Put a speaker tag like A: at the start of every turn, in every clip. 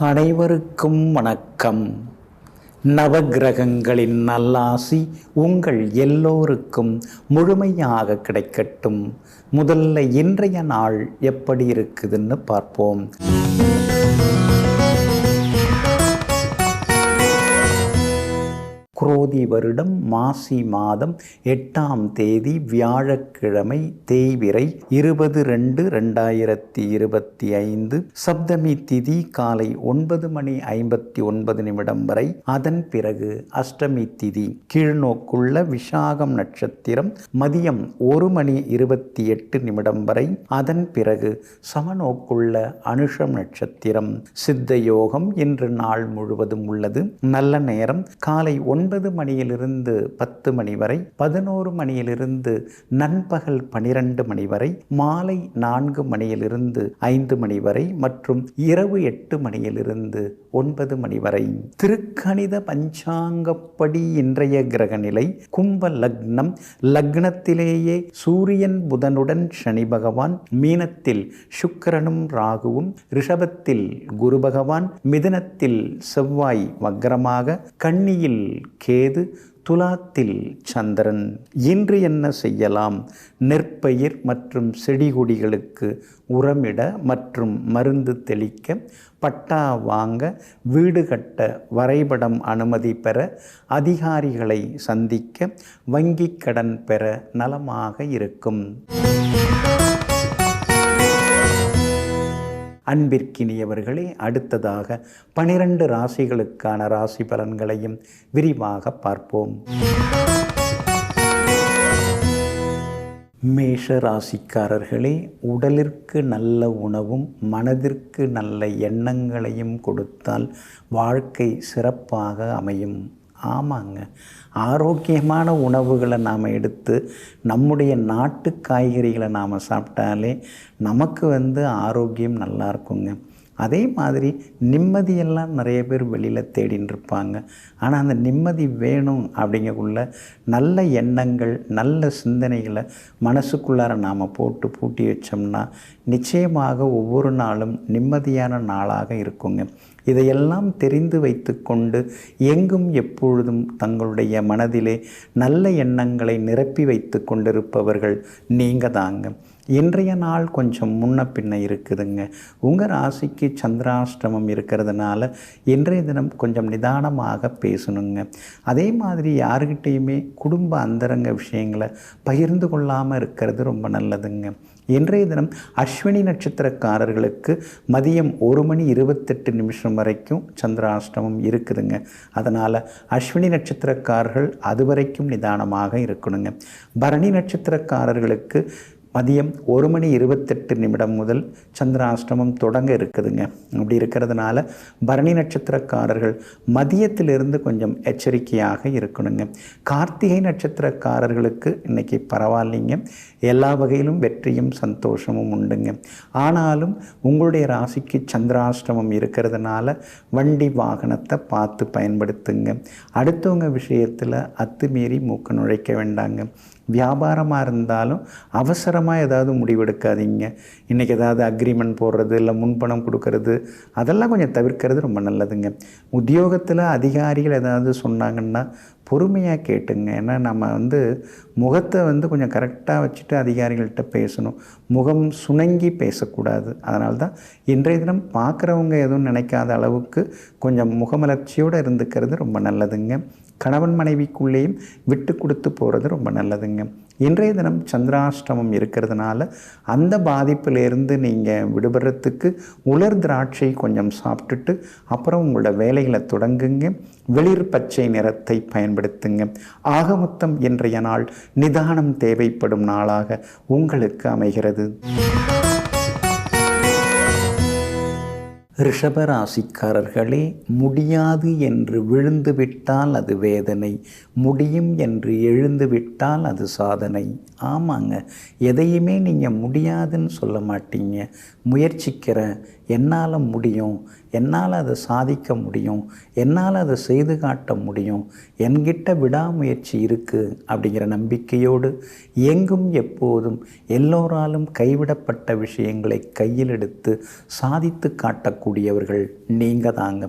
A: அனைவருக்கும் வணக்கம். நவகிரகங்களின் நல்லாசி உங்கள் எல்லோருக்கும் முழுமையாக கிடைக்கட்டும். முதல்ல இன்றைய நாள் எப்படி இருக்குதுன்னு பார்ப்போம். குரோதி வருடம் மாசி மாதம் 8ஆம் தேதி வியாழக்கிழமை, தேய்பிறை 20-2-2025. சப்தமி திதி காலை 9:59 வரை. அதன் பிறகு அஷ்டமி திதி. கீழ்நோக்குள்ள விசாகம் நட்சத்திரம் மதியம் 1:28 வரை. அதன் பிறகு சமநோக்குள்ள அனுஷம் நட்சத்திரம். சித்த யோகம் இன்று நாள் முழுவதும் உள்ளது. நல்ல நேரம் காலை 9 மணியிலிருந்து 10 மணி வரை, 11 மணியிலிருந்து நண்பகல் 12 மணி வரை, மாலை 4 மணியிலிருந்து 5 மணி வரை மற்றும் இரவு 8 மணியிலிருந்து 9 மணி வரை. திருக்கணித பஞ்சாங்கப்படி இன்றைய கிரக நிலை கும்ப லக்னம். லக்னத்திலேயே சூரியன் புதனுடன் சனி பகவான், மீனத்தில் சுக்கிரனும் ராகுவும், ரிஷபத்தில் குரு பகவான், மிதுனத்தில் செவ்வாய் வக்ரமாக, கன்னியில் கேது, துலாத்தில் சந்திரன். இன்று என்ன செய்யலாம்? நெற்பயிர் மற்றும் செடிகொடிகளுக்கு உரமிட மற்றும் மருந்து தெளிக்க, பட்டா வாங்க, வீடு கட்ட வரைபடம் அனுமதி பெற, அதிகாரிகளை சந்திக்க, வங்கி கடன் பெற நலமாக இருக்கும். அன்பிற்கினியவர்களே, அடுத்ததாக 12 ராசிகளுக்கான ராசி பலன்களையும் விரிவாக பார்ப்போம். மேஷ ராசிக்காரர்களே, உடலிற்கு நல்ல உணவும் மனதிற்கு நல்ல எண்ணங்களையும் கொடுத்தால் வாழ்க்கை சிறப்பாக அமையும். ஆமாங்க, ஆரோக்கியமான உணவுகளை நாம் எடுத்து நம்முடைய நாட்டு காய்கறிகளை நாம் சாப்பிட்டாலே நமக்கு ஆரோக்கியம் நல்லா இருக்குங்க. அதே மாதிரி நிம்மதியெல்லாம் நிறைய பேர் வெளியில் தேடின்னு இருப்பாங்க. ஆனால் அந்த நிம்மதி வேணும் அப்படிங்கக்குள்ள நல்ல எண்ணங்கள், நல்ல சிந்தனைகளை மனசுக்குள்ளார நாம் போட்டு பூட்டி வச்சோம்னா நிச்சயமாக ஒவ்வொரு நாளும் நிம்மதியான நாளாக இருக்குங்க. இதையெல்லாம் தெரிந்து வைத்து கொண்டு எங்கும் எப்பொழுதும் தங்களுடைய மனதிலே நல்ல எண்ணங்களை நிரப்பி வைத்து கொண்டிருப்பவர்கள் நீங்கள் தாங்க. இன்றைய நாள் கொஞ்சம் முன்ன பின்ன இருக்குதுங்க. உங்கள் ராசிக்கு சந்திராஷ்டமம் இருக்கிறதுனால இன்றைய தினம் கொஞ்சம் நிதானமாக பேசணுங்க. அதே மாதிரி யாருக்கிட்டேயுமே குடும்ப அந்தரங்க விஷயங்களை பகிர்ந்து கொள்ளாமல் இருக்கிறது ரொம்ப நல்லதுங்க. இன்றைய தினம் அஸ்வினி நட்சத்திரக்காரர்களுக்கு மதியம் 1:28 வரைக்கும் சந்திராஷ்டமம் இருக்குதுங்க. அதனால் அஸ்வினி நட்சத்திரக்காரர்கள் அது வரைக்கும் நிதானமாக இருக்கணுங்க. பரணி நட்சத்திரக்காரர்களுக்கு மதியம் 1:28 முதல் சந்திராஷ்டமம் தொடங்க இருக்குதுங்க. அப்படி இருக்கிறதுனால பரணி நட்சத்திரக்காரர்கள் மதியத்திலிருந்து கொஞ்சம் எச்சரிக்கையாக இருக்கணுங்க. கார்த்திகை நட்சத்திரக்காரர்களுக்கு இன்றைக்கி பரவாயில்லைங்க, எல்லா வகையிலும் வெற்றியும் சந்தோஷமும் உண்டுங்க. ஆனாலும் உங்களுடைய ராசிக்கு சந்திராஷ்டமம் இருக்கிறதுனால வண்டி வாகனத்தை பார்த்து பயன்படுத்துங்க. அடுத்தவங்க விஷயத்தில் அத்துமீறி மூக்க நுழைக்க வேண்டாங்க. வியாபாரமாக இருந்தாலும் அவசரமாக ஏதாவது முடிவெடுக்காதீங்க. இன்றைக்கி ஏதாவது அக்ரிமெண்ட் போடுறது, இல்லை முன்பணம் கொடுக்கறது, அதெல்லாம் கொஞ்சம் தவிர்க்கிறது ரொம்ப நல்லதுங்க. உத்தியோகத்தில் அதிகாரிகள் ஏதாவது சொன்னாங்கன்னா பொறுமையாக கேட்டுங்க. ஏன்னா நம்ம முகத்தை கொஞ்சம் கரெக்டாக வச்சுட்டு அதிகாரிகள்கிட்ட பேசணும். முகம் சுணங்கி பேசக்கூடாது. அதனால தான் இன்றைய தினம் பார்க்குறவங்க எதுவும் நினைக்காத அளவுக்கு கொஞ்சம் முகமலர்ச்சியோடு இருந்துக்கிறது ரொம்ப நல்லதுங்க. கணவன் மனைவிக்குள்ளேயும் விட்டு கொடுத்து போகிறது ரொம்ப நல்லதுங்க. இன்றைய தினம் சந்திராஷ்டமம் இருக்கிறதுனால அந்த பாதிப்பிலேருந்து நீங்கள் விடுபடுறதுக்கு உலர் திராட்சை கொஞ்சம் சாப்பிட்டுட்டு அப்புறம் உங்களோட வேலைகளை தொடங்குங்க. வெளிர் பச்சை நிறத்தை பயன்படுத்துங்க. ஆகமொத்தம் இன்றைய நாள் நிதானம் தேவைப்படும் நாளாக உங்களுக்கு அமைகிறது. ரிஷபராசிக்காரர்களே, முடியாது என்று விழுந்துவிட்டால் அது வேதனை, முடியும் என்று எழுந்துவிட்டால் அது சாதனை. ஆமாங்க, எதையுமே நீங்கள் முடியாதுன்னு சொல்ல மாட்டீங்க. முயற்சிக்கிறேன், என்னால் முடியும், என்னால் அதை சாதிக்க முடியும், என்னால் அதை செய்து காட்ட முடியும், என்கிட்ட விடாமுயற்சி இருக்குது அப்படிங்கிற நம்பிக்கையோடு எங்கும் எப்போதும் எல்லோராலும் கைவிடப்பட்ட விஷயங்களை கையில் எடுத்து சாதித்து காட்டக்கூடியவர்கள் நீங்கள் தாங்க.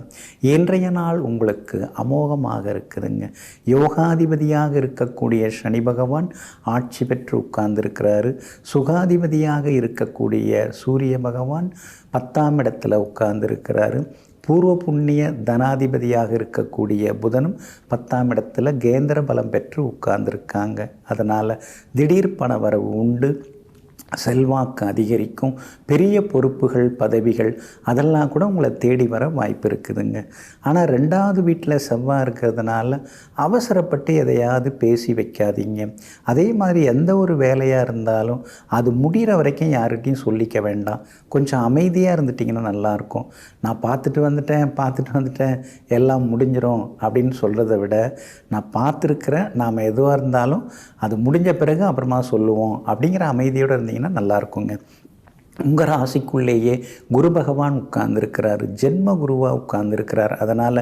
A: இன்றைய நாள் உங்களுக்கு அமோகமாக இருக்குதுங்க. யோகாதிபதியாக இருக்கக்கூடிய சனி பகவான் ஆட்சி பெற்று உட்கார்ந்துருக்கிறாரு. சுகாதிபதியாக இருக்கக்கூடிய சூரிய பகவான் 10ஆம் இடத்துல உட்கார்ந்துருக்கிறாரு. பூர்வ புண்ணிய தனாதிபதியாக இருக்கக்கூடிய புதனும் 10ஆம் இடத்துல கேந்திர பலம் பெற்று உட்கார்ந்துருக்காங்க. அதனால் திடீர் பண வரவு உண்டு, செல்வாக்கு அதிகரிக்கும், பெரிய பொறுப்புகள் பதவிகள் அதெல்லாம் கூட உங்களை தேடி வர வாய்ப்பு இருக்குதுங்க. ஆனால் 2வது வீட்டில் செவ்வாய் இருக்கிறதுனால அவசரப்பட்டு எதையாவது பேசி வைக்காதீங்க. அதே மாதிரி எந்த ஒரு வேலையாக இருந்தாலும் அது முடிகிற வரைக்கும் யார்கிட்டையும் சொல்லிக்க வேண்டாம். கொஞ்சம் அமைதியாக இருந்துட்டிங்கன்னா நல்லாயிருக்கும். நான் பார்த்துட்டு வந்துட்டேன் எல்லாம் முடிஞ்சிடும் அப்படின்னு சொல்கிறத விட, நான் பார்த்துருக்குறேன், நாம் எதுவாக இருந்தாலும் அது முடிஞ்ச பிறகு அப்புறமா சொல்லுவோம் அப்படிங்கிற அமைதியோடு இருந்தீங்கன்னா நல்லா இருக்குங்க. உங்கள் ராசிக்குள்ளேயே குரு பகவான் உட்கார்ந்துருக்கிறார், ஜென்ம குருவாக உட்கார்ந்துருக்கிறார். அதனால்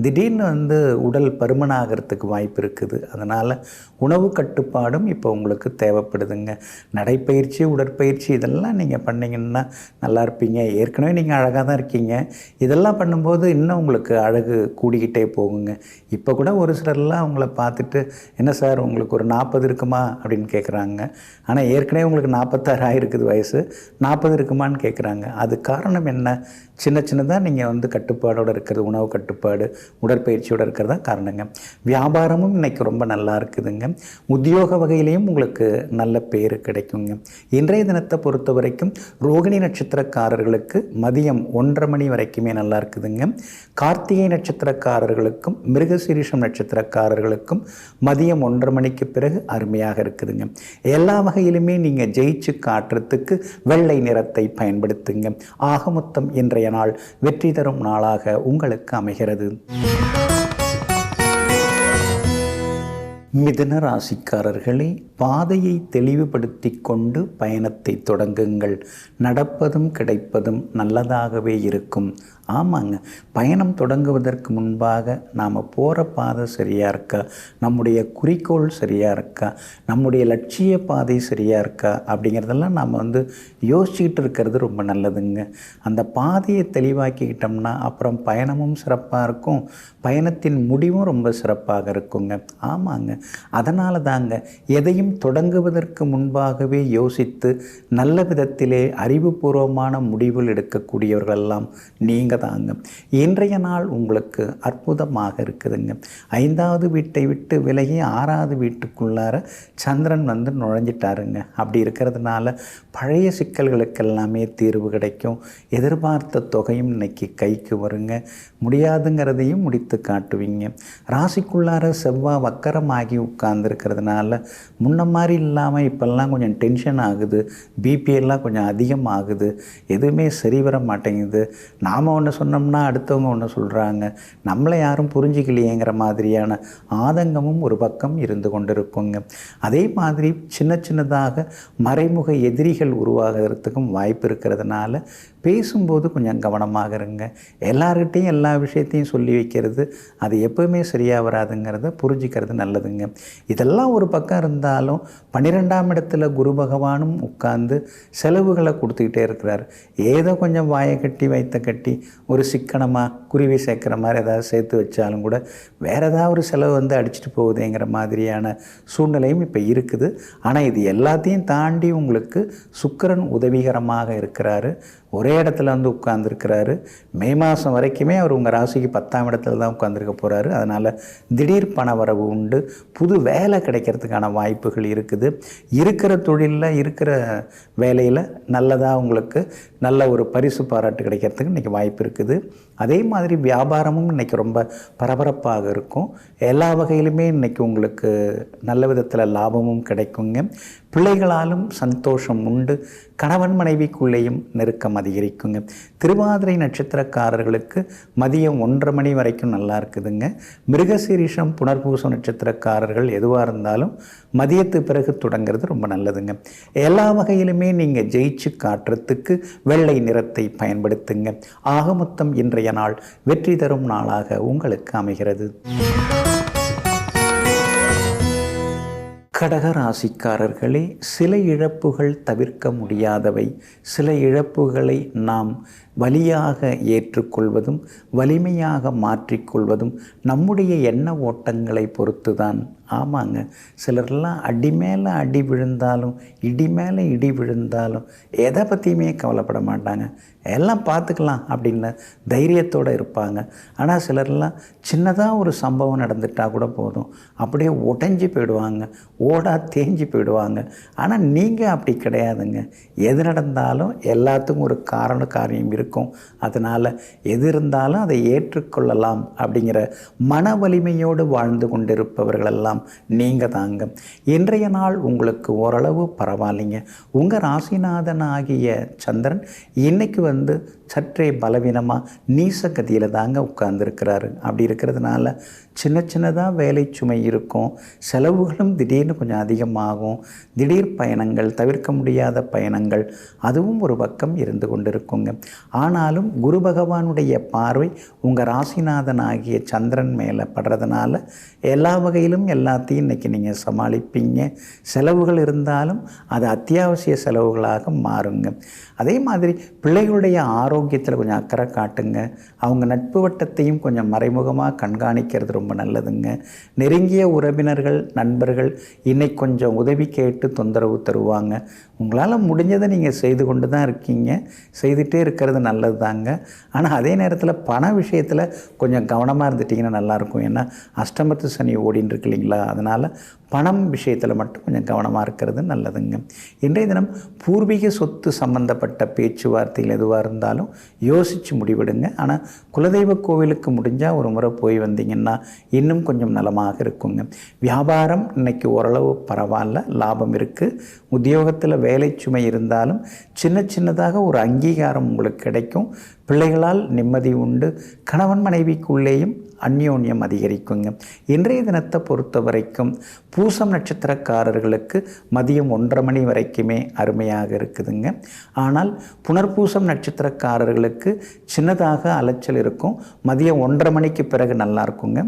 A: திடீர்னு உடல் பருமனாகிறதுக்கு வாய்ப்பு இருக்குது. அதனால் உணவு கட்டுப்பாடும் இப்போ உங்களுக்கு தேவைப்படுதுங்க. நடைப்பயிற்சி, உடற்பயிற்சி இதெல்லாம் நீங்கள் பண்ணிங்கன்னா நல்லா இருப்பீங்க. ஏற்கனவே நீங்கள் அழகாக தான் இருக்கீங்க. இதெல்லாம் பண்ணும்போது இன்னும் உங்களுக்கு அழகு கூடிக்கிட்டே போகுங்க. இப்போ கூட ஒரு சிலர்லாம் உங்களை பார்த்துட்டு, என்ன சார் உங்களுக்கு ஒரு 40 இருக்குமா அப்படின்னு கேட்குறாங்க. ஆனால் ஏற்கனவே உங்களுக்கு 46 ஆகிருக்குது வயசு, 40 இருக்குமான்னு கேட்குறாங்க. அது காரணம் என்ன? சின்னதாக நீங்கள் கட்டுப்பாடோடு இருக்கிறது, உணவு கட்டுப்பாடு, உடற்பயிற்சியோடு இருக்கிறது தான் காரணங்க. வியாபாரமும் இன்றைக்கி ரொம்ப நல்லா இருக்குதுங்க. உத்தியோக வகையிலையும் உங்களுக்கு நல்ல பேர் கிடைக்குங்க. இன்றைய தினத்தை பொறுத்த வரைக்கும் ரோகிணி நட்சத்திரக்காரர்களுக்கு மதியம் 1:30 மணி வரைக்குமே நல்லா இருக்குதுங்க. கார்த்திகை நட்சத்திரக்காரர்களுக்கும் மிருகசீரிஷம் நட்சத்திரக்காரர்களுக்கும் மதியம் 1:30 மணிக்கு பிறகு அருமையாக இருக்குதுங்க. எல்லா வகையிலுமே நீங்கள் ஜெயிச்சு காட்டுறதுக்கு வெள்ளை நிறத்தை பயன்படுத்துங்க. ஆக மொத்தம் இன்றைய நாள் வெற்றி தரும் நாளாக உங்களுக்கு அமைகிறது. மிதுன ராசிக்காரர்களே, பாதையை தெளிவுபடுத்தி கொண்டு பயணத்தை தொடங்குங்கள். நடப்பதும் கிடைப்பதும் நல்லதாகவே இருக்கும். ஆமாங்க, பயணம் தொடங்குவதற்கு முன்பாக நாம் போகிற பாதை சரியாக இருக்கா, நம்முடைய குறிக்கோள் சரியாக இருக்கா, நம்முடைய லட்சிய பாதை சரியாக இருக்கா அப்படிங்கிறதெல்லாம் நாம் யோசிச்சுக்கிட்டு இருக்கிறது ரொம்ப நல்லதுங்க. அந்த பாதையை தெளிவாக்கிக்கிட்டோம்னா அப்புறம் பயணமும் சிறப்பாக இருக்கும், பயணத்தின் முடிவும் ரொம்ப சிறப்பாக இருக்குங்க. ஆமாங்க, அதனால தாங்க எதையும் தொடங்குவதற்கு முன்பாகவே யோசித்து நல்ல விதத்திலே அறிவுபூர்வமான முடிவுகள் எடுக்கக்கூடியவர்களெல்லாம் நீங்கள் தாங்க. இன்றைய நாள் உங்களுக்கு அற்புதமாக இருக்குதுங்க. 5வது வீட்டை விட்டு விலகி 6வது வீட்டுக்குள்ளார சந்திரன் நுழைஞ்சிட்டாருங்க. அப்படி இருக்கிறதுனால பழைய சிக்கல்களுக்கெல்லாமே தீர்வு கிடைக்கும். எதிர்பார்த்த தொகையும் இன்னைக்கு கைக்கு வருங்க. முடியாதுங்கிறதையும் முடித்து காட்டுவீங்க. ராசிக்குள்ளார செவ்வாய் வக்கரமாகி உட்கார்ந்துருக்கிறதுனால முன்ன மாதிரி இல்லாமல் இப்போல்லாம் கொஞ்சம் டென்ஷன் ஆகுது, பிபிஎல்லாம் கொஞ்சம் அதிகமாகுது, எதுவுமே சரி வர மாட்டேங்குது. நாம் ஒன்று சொன்னோம்னா அடுத்தவங்க ஒன்று சொல்கிறாங்க, நம்மளை யாரும் புரிஞ்சிக்கலையேங்கிற மாதிரியான ஆதங்கமும் ஒரு பக்கம் இருந்து கொண்டிருக்குங்க. அதே மாதிரி சின்னதாக மறைமுக எதிரிகள் உருவாகிறதுக்கும் வாய்ப்பு இருக்கிறதுனால பேசும்போது கொஞ்சம் கவனமாக இருங்க. எல்லார்கிட்டையும் எல்லா விஷயத்தையும் சொல்லி வைக்கிறது அது எப்போவுமே சரியாக வராதுங்கிறத புரிஞ்சிக்கிறது நல்லதுங்க. இதெல்லாம் ஒரு பக்கம் இருந்தாலும் 12ஆம் இடத்துல குரு பகவானும் உட்கார்ந்து செலவுகளை கொடுத்துக்கிட்டே இருக்கிறார். ஏதோ கொஞ்சம் வாயை கட்டி வைத்த கட்டி ஒரு சிக்கனமாக குருவி சேர்க்குற மாதிரி ஏதாவது சேர்த்து வச்சாலும் கூட வேறு ஏதாவது ஒரு செலவு அடிச்சுட்டு போகுதுங்கிற மாதிரியான சூழ்நிலையும் இப்போ இருக்குது. ஆனால் இது எல்லாத்தையும் தாண்டி உங்களுக்கு சுக்கிரன் உதவிகரமாக இருக்கிறாரு. ஒரே இடத்துல உட்கார்ந்துருக்கிறாரு. மே மாதம் வரைக்குமே அவர் உங்கள் ராசிக்கு 10ஆம் இடத்துல தான் உட்கார்ந்துருக்க போகிறாரு. அதனால் திடீர் பண வரவு உண்டு. புது வேலை கிடைக்கிறதுக்கான வாய்ப்புகள் இருக்குது. இருக்கிற தொழிலில் இருக்கிற வேலையில் நல்லதாக உங்களுக்கு நல்ல ஒரு பரிசு பாராட்டு கிடைக்கிறதுக்கு இன்றைக்கி வாய்ப்பு இருக்குது. அதே மாதிரி வியாபாரமும் இன்றைக்கி ரொம்ப பரபரப்பாக இருக்கும். எல்லா வகையிலுமே இன்றைக்கி உங்களுக்கு நல்ல விதத்தில் லாபமும் கிடைக்குங்க. பிள்ளைகளாலும் சந்தோஷம் உண்டு. கணவன் மனைவிக்குள்ளேயும் நெருக்கம் அதிகரிக்குங்க. திருவாதிரை நட்சத்திரக்காரர்களுக்கு மதியம் 1:30 மணி வரைக்கும் நல்லா இருக்குதுங்க. மிருகசீரிஷம் புனர்பூசம் நட்சத்திரக்காரர்கள் எதுவாக இருந்தாலும் மதியத்து பிறகு தொடங்கிறது ரொம்ப நல்லதுங்க. எல்லா வகையிலுமே நீங்கள் ஜெயிச்சு காட்டுறதுக்கு வெள்ளை நிறத்தை பயன்படுத்துங்க. ஆக மொத்தம் இன்றைய நாள் வெற்றி தரும் நாளாக உங்களுக்கு அமைகிறது. கடகராசிக்காரர்களே, சில இழப்புகள் தவிர்க்க முடியாதவை. சில இழப்புகளை நாம் வலியாக ஏற்றுக்கொள்வதும் வலிமையாக மாற்றிக்கொள்வதும் நம்முடைய எண்ண ஓட்டங்களை பொறுத்து தான். ஆமாங்க, சிலர்லாம் அடி மேலே அடி விழுந்தாலும் இடி மேலே இடி விழுந்தாலும் எதை பற்றியுமே கவலைப்பட மாட்டாங்க. எல்லாம் பார்த்துக்கலாம் அப்படின்னு தைரியத்தோடு இருப்பாங்க. ஆனால் சிலர்லாம் சின்னதாக ஒரு சம்பவம் நடந்துட்டால் கூட போதும், அப்படியே உடைஞ்சி போயிடுவாங்க, ஓடா தேஞ்சி போயிடுவாங்க. ஆனால் நீங்கள் அப்படி கிடையாதுங்க. எது நடந்தாலும் எல்லாத்துக்கும் ஒரு காரியம் இருக்கும். அதனால் எது இருந்தாலும் அதை ஏற்றுக்கொள்ளலாம் அப்படிங்கிற மன வலிமையோடு வாழ்ந்து கொண்டிருப்பவர்களெல்லாம் நீங்கள் தாங்க. இன்றைய நாள் உங்களுக்கு ஓரளவு பரவாயில்லைங்க. உங்கள் ராசிநாதன் ஆகிய சந்திரன் இன்னைக்கு சற்றே பலவீனமாக நீசகதியில் தாங்க உட்கார்ந்துருக்கிறாரு. அப்படி இருக்கிறதுனால சின்ன சின்னதாக வேலை சுமை இருக்கும். செலவுகளும் திடீர்னு கொஞ்சம் அதிகமாகும். திடீர் பயணங்கள், தவிர்க்க முடியாத பயணங்கள், அதுவும் ஒரு பக்கம் இருந்து கொண்டிருக்குங்க. ஆனாலும் குரு பகவானுடைய பார்வை உங்கள் ராசிநாதன் ஆகிய சந்திரன் மேலே படுறதுனால எல்லா வகையிலும் எல்லாத்தையும் இன்றைக்கி நீங்கள் சமாளிப்பீங்க. செலவுகள் இருந்தாலும் அது அத்தியாவசிய செலவுகளாக மாறுங்க. அதே மாதிரி பிள்ளைகளுடைய ஆரோக்கியத்தில் கொஞ்சம் அக்கறை காட்டுங்க. அவங்க நட்பு வட்டத்தையும் கொஞ்சம் மறைமுகமாக கண்காணிக்கிறது ரொம்ப நல்லதுங்க. நெருங்கிய உறவினர்கள், நண்பர்கள் இன்னைக்கு கொஞ்சம் உதவி கேட்டு தொந்தரவு தருவாங்க. உங்களால் முடிஞ்சதை நீங்கள் செய்து கொண்டு தான் இருக்கீங்க, செய்துகிட்டே இருக்கிறது நல்லது தாங்க. ஆனால் அதே நேரத்தில் பண விஷயத்தில் கொஞ்சம் கவனமாக இருந்துட்டிங்கன்னா நல்லாயிருக்கும். ஏன்னா அஷ்டமத்து சனி ஓடின்னு இருக்கு இல்லைங்களா, அதனால் பணம் விஷயத்தில் மட்டும் கொஞ்சம் கவனமாக இருக்கிறது நல்லதுங்க. இன்றைய தினம் பூர்வீக சொத்து சம்பந்தப்பட்ட பேச்சுவார்த்தைகள் எதுவாக இருந்தாலும் யோசித்து முடிவெடுங்க. ஆனால் குலதெய்வ கோவிலுக்கு முடிஞ்சால் ஒரு முறை போய் வந்தீங்கன்னா இன்னும் கொஞ்சம் நலமாக இருக்குங்க. வியாபாரம் இன்னைக்கு ஓரளவு பரவாயில்ல, லாபம் இருக்குது. உத்தியோகத்தில் வேலை சுமை இருந்தாலும் சின்னதாக ஒரு அங்கீகாரம் உங்களுக்கு கிடைக்கும். பிள்ளைகளால் நிம்மதி உண்டு. கணவன் மனைவிக்குள்ளேயும் அந்யோன்யம் அதிகரிக்குங்க. இன்றைய தினத்தை பொறுத்த வரைக்கும் பூசம் நட்சத்திரக்காரர்களுக்கு மதியம் 1:30 மணி வரைக்குமே அருமையாக இருக்குதுங்க. ஆனால் புனர்பூசம் நட்சத்திரக்காரர்களுக்கு சின்னதாக அலைச்சல் இருக்கும். மதியம் 1:30 மணிக்கு பிறகு நல்லா இருக்குங்க.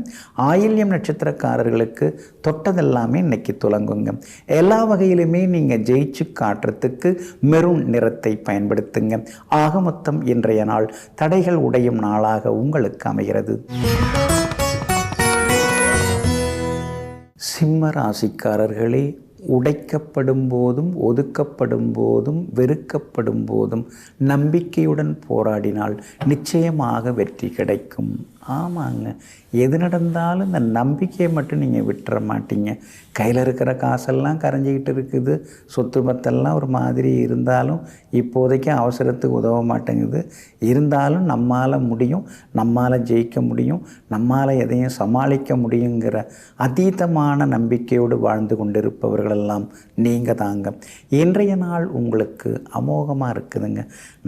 A: ஆயில்யம் நட்சத்திரக்காரர்களுக்கு தொட்டதெல்லாமே இன்னைக்கு துலங்குங்க. எல்லா வகையிலுமே நீங்கள் ஜெயிச்சு காட்டுறதுக்கு மெரூன் நிறத்தை பயன்படுத்துங்க. ஆக மொத்தம் இன்றைய நாள் தடைகள் உடையும் நாளாக உங்களுக்கு அமைகிறது. சிம்ம ராசிக்காரர்களே, உடைக்கப்படும் போதும் ஒதுக்கப்படும் போதும் வெறுக்கப்படும் போதும் நம்பிக்கையுடன் போராடினால் நிச்சயமாக வெற்றி கிடைக்கும். ஆமாங்க, எது நடந்தாலும் இந்த நம்பிக்கையை மட்டும் நீங்கள் விட்டுற மாட்டீங்க. கையில் இருக்கிற காசெல்லாம் கரைஞ்சிக்கிட்டு இருக்குது, சொத்து பத்தெல்லாம் ஒரு மாதிரி இருந்தாலும் இப்போதைக்கு அவசரத்துக்கு உதவ மாட்டேங்குது. இருந்தாலும் நம்மால் முடியும், நம்மால் ஜெயிக்க முடியும், நம்மால் எதையும் சமாளிக்க முடியுங்கிற அதீதமான நம்பிக்கையோடு வாழ்ந்து கொண்டிருப்பவர்களெல்லாம் நீங்கள் தாங்க. இன்றைய நாள் உங்களுக்கு அமோகமாக இருக்குதுங்க.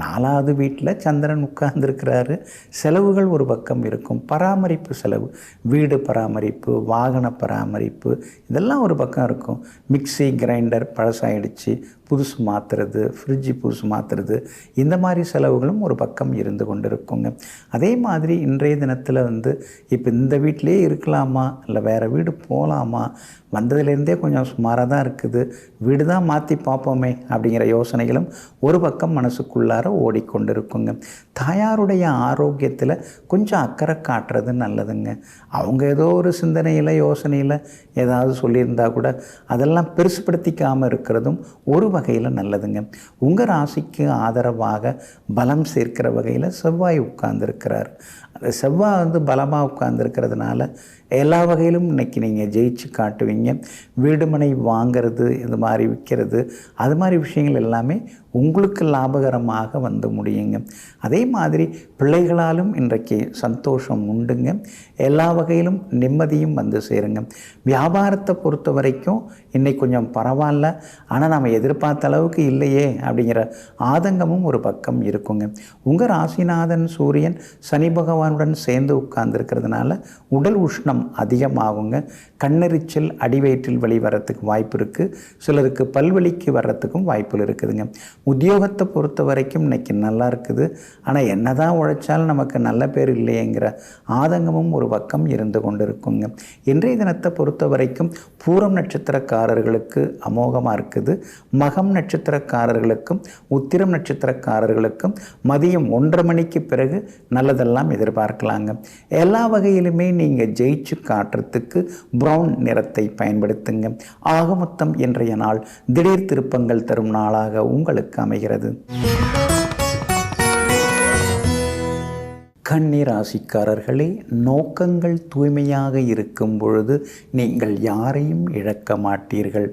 A: 4வது வீட்டில் சந்திரன் உட்கார்ந்துருக்கிறாரு. செலவுகள் ஒரு பக்கம் இருக்கும். பராமரிப்பு செலவு, வீடு பராமரிப்பு, வாகன பராமரிப்பு, இதெல்லாம் ஒரு பக்கம் இருக்கும். மிக்சி கிரைண்டர் பழசாயிடுச்சு, புதுசு மாற்றுறது, ஃப்ரிட்ஜு புதுசு மாற்றுறது, இந்த மாதிரி செலவுகளும் ஒரு பக்கம் இருந்து கொண்டு இருக்குங்க. அதே மாதிரி இன்றைய தினத்தில் இப்போ இந்த வீட்டிலே இருக்கலாமா இல்லை வேறு வீடு போகலாமா, வந்ததுலேருந்தே கொஞ்சம் சுமாராக தான் இருக்குது, வீடு தான் மாற்றி பார்ப்போமே அப்படிங்கிற யோசனைகளும் ஒரு பக்கம் மனசுக்குள்ளார ஓடிக்கொண்டு இருக்குங்க. தாயாருடைய ஆரோக்கியத்தில் கொஞ்சம் அக்கறை காட்டுறது நல்லதுங்க. அவங்க ஏதோ ஒரு சிந்தனையில் யோசனையில் ஏதாவது சொல்லியிருந்தா கூட அதெல்லாம் பெருசுப்படுத்திக்காமல் இருக்கிறதும் ஒரு வகையில் நல்லதுங்க. உங்கள் ராசிக்கு ஆதரவாக பலம் சேர்க்கிற வகையில் செவ்வாய் உட்கார்ந்துருக்கிறார். அந்த செவ்வாய் பலமாக உட்கார்ந்துருக்கிறதுனால எல்லா வகையிலும் இன்றைக்கி நீங்கள் ஜெயிச்சு காட்டுவீங்க. வீடு மனை வாங்கிறது, இது மாதிரி விற்கிறது, அது மாதிரி விஷயங்கள் எல்லாமே உங்களுக்கு லாபகரமாக வந்து முடியுங்க. அதே மாதிரி பிள்ளைகளாலும் இன்றைக்கு சந்தோஷம் உண்டுங்க. எல்லா வகையிலும் நிம்மதியும் வந்து சேருங்க. வியாபாரத்தை பொறுத்த வரைக்கும் இன்றைக்கி கொஞ்சம் பரவாயில்ல, ஆனால் நம்ம எதிர்பார்த்த அளவுக்கு இல்லையே அப்படிங்கிற ஆதங்கமும் ஒரு பக்கம் இருக்குங்க. உங்கள் ராசிநாதன் சூரியன் சனி பகவானுடன் சேர்ந்து உட்கார்ந்துருக்கிறதுனால உடல் உஷ்ணம் அதிகமாகுங்க. கண்ணெரிச்சல், அடிவயிற்றில் வலி வரத்துக்கு வாய்ப்பு இருக்குது. சிலருக்கு பல்வலிக்கு வர்றதுக்கும் வாய்ப்புகள் இருக்குதுங்க. உத்தியோகத்தை பொறுத்த வரைக்கும் இன்றைக்கி நல்லா இருக்குது, ஆனால் என்ன தான் உழைச்சாலும் நமக்கு நல்ல பேர் இல்லையேங்கிற ஆதங்கமும் ஒரு பக்கம் இருந்து கொண்டு இருக்குங்க. இன்றைய தினத்தை பொறுத்த வரைக்கும் பூரம் நட்சத்திரக்காரர்களுக்கு அமோகமாக இருக்குது. மகம் நட்சத்திரக்காரர்களுக்கும் உத்திரம் நட்சத்திரக்காரர்களுக்கும் மதியம் 1:30 மணிக்கு பிறகு நல்லதெல்லாம் எதிர்பார்க்கலாங்க. எல்லா வகையிலுமே நீங்கள் ஜெயிச்சு காட்டுறதுக்கு ப்ரௌன் நிறத்தை பயன்படுத்துங்க. ஆக மொத்தம் இன்றைய நாள் திடீர் திருப்பங்கள் தரும் நாளாக உங்களுக்கு அமைகிறது. கன்னி ராசிக்காரர்களே, நோக்கங்கள் தூய்மையாக இருக்கும் பொழுது நீங்கள் யாரையும் இழக்க மாட்டீர்கள்.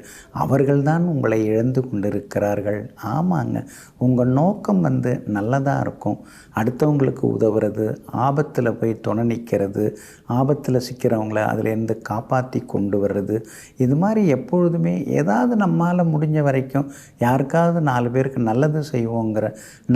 A: அவர்கள்தான் உங்களை இழந்து கொண்டிருக்கிறார்கள். ஆமாங்க, உங்கள் நோக்கம் நல்லதாக இருக்கும். அடுத்தவங்களுக்கு உதவுறது, ஆபத்தில் போய் துணை நிற்கிறது, ஆபத்தில் சிக்கிறவங்கள அதிலேருந்து காப்பாற்றி கொண்டு வர்றது, இது மாதிரி எப்பொழுதுமே ஏதாவது நம்மால் முடிஞ்ச வரைக்கும் யாருக்காவது 4 பேருக்கு நல்லது செய்வோங்கிற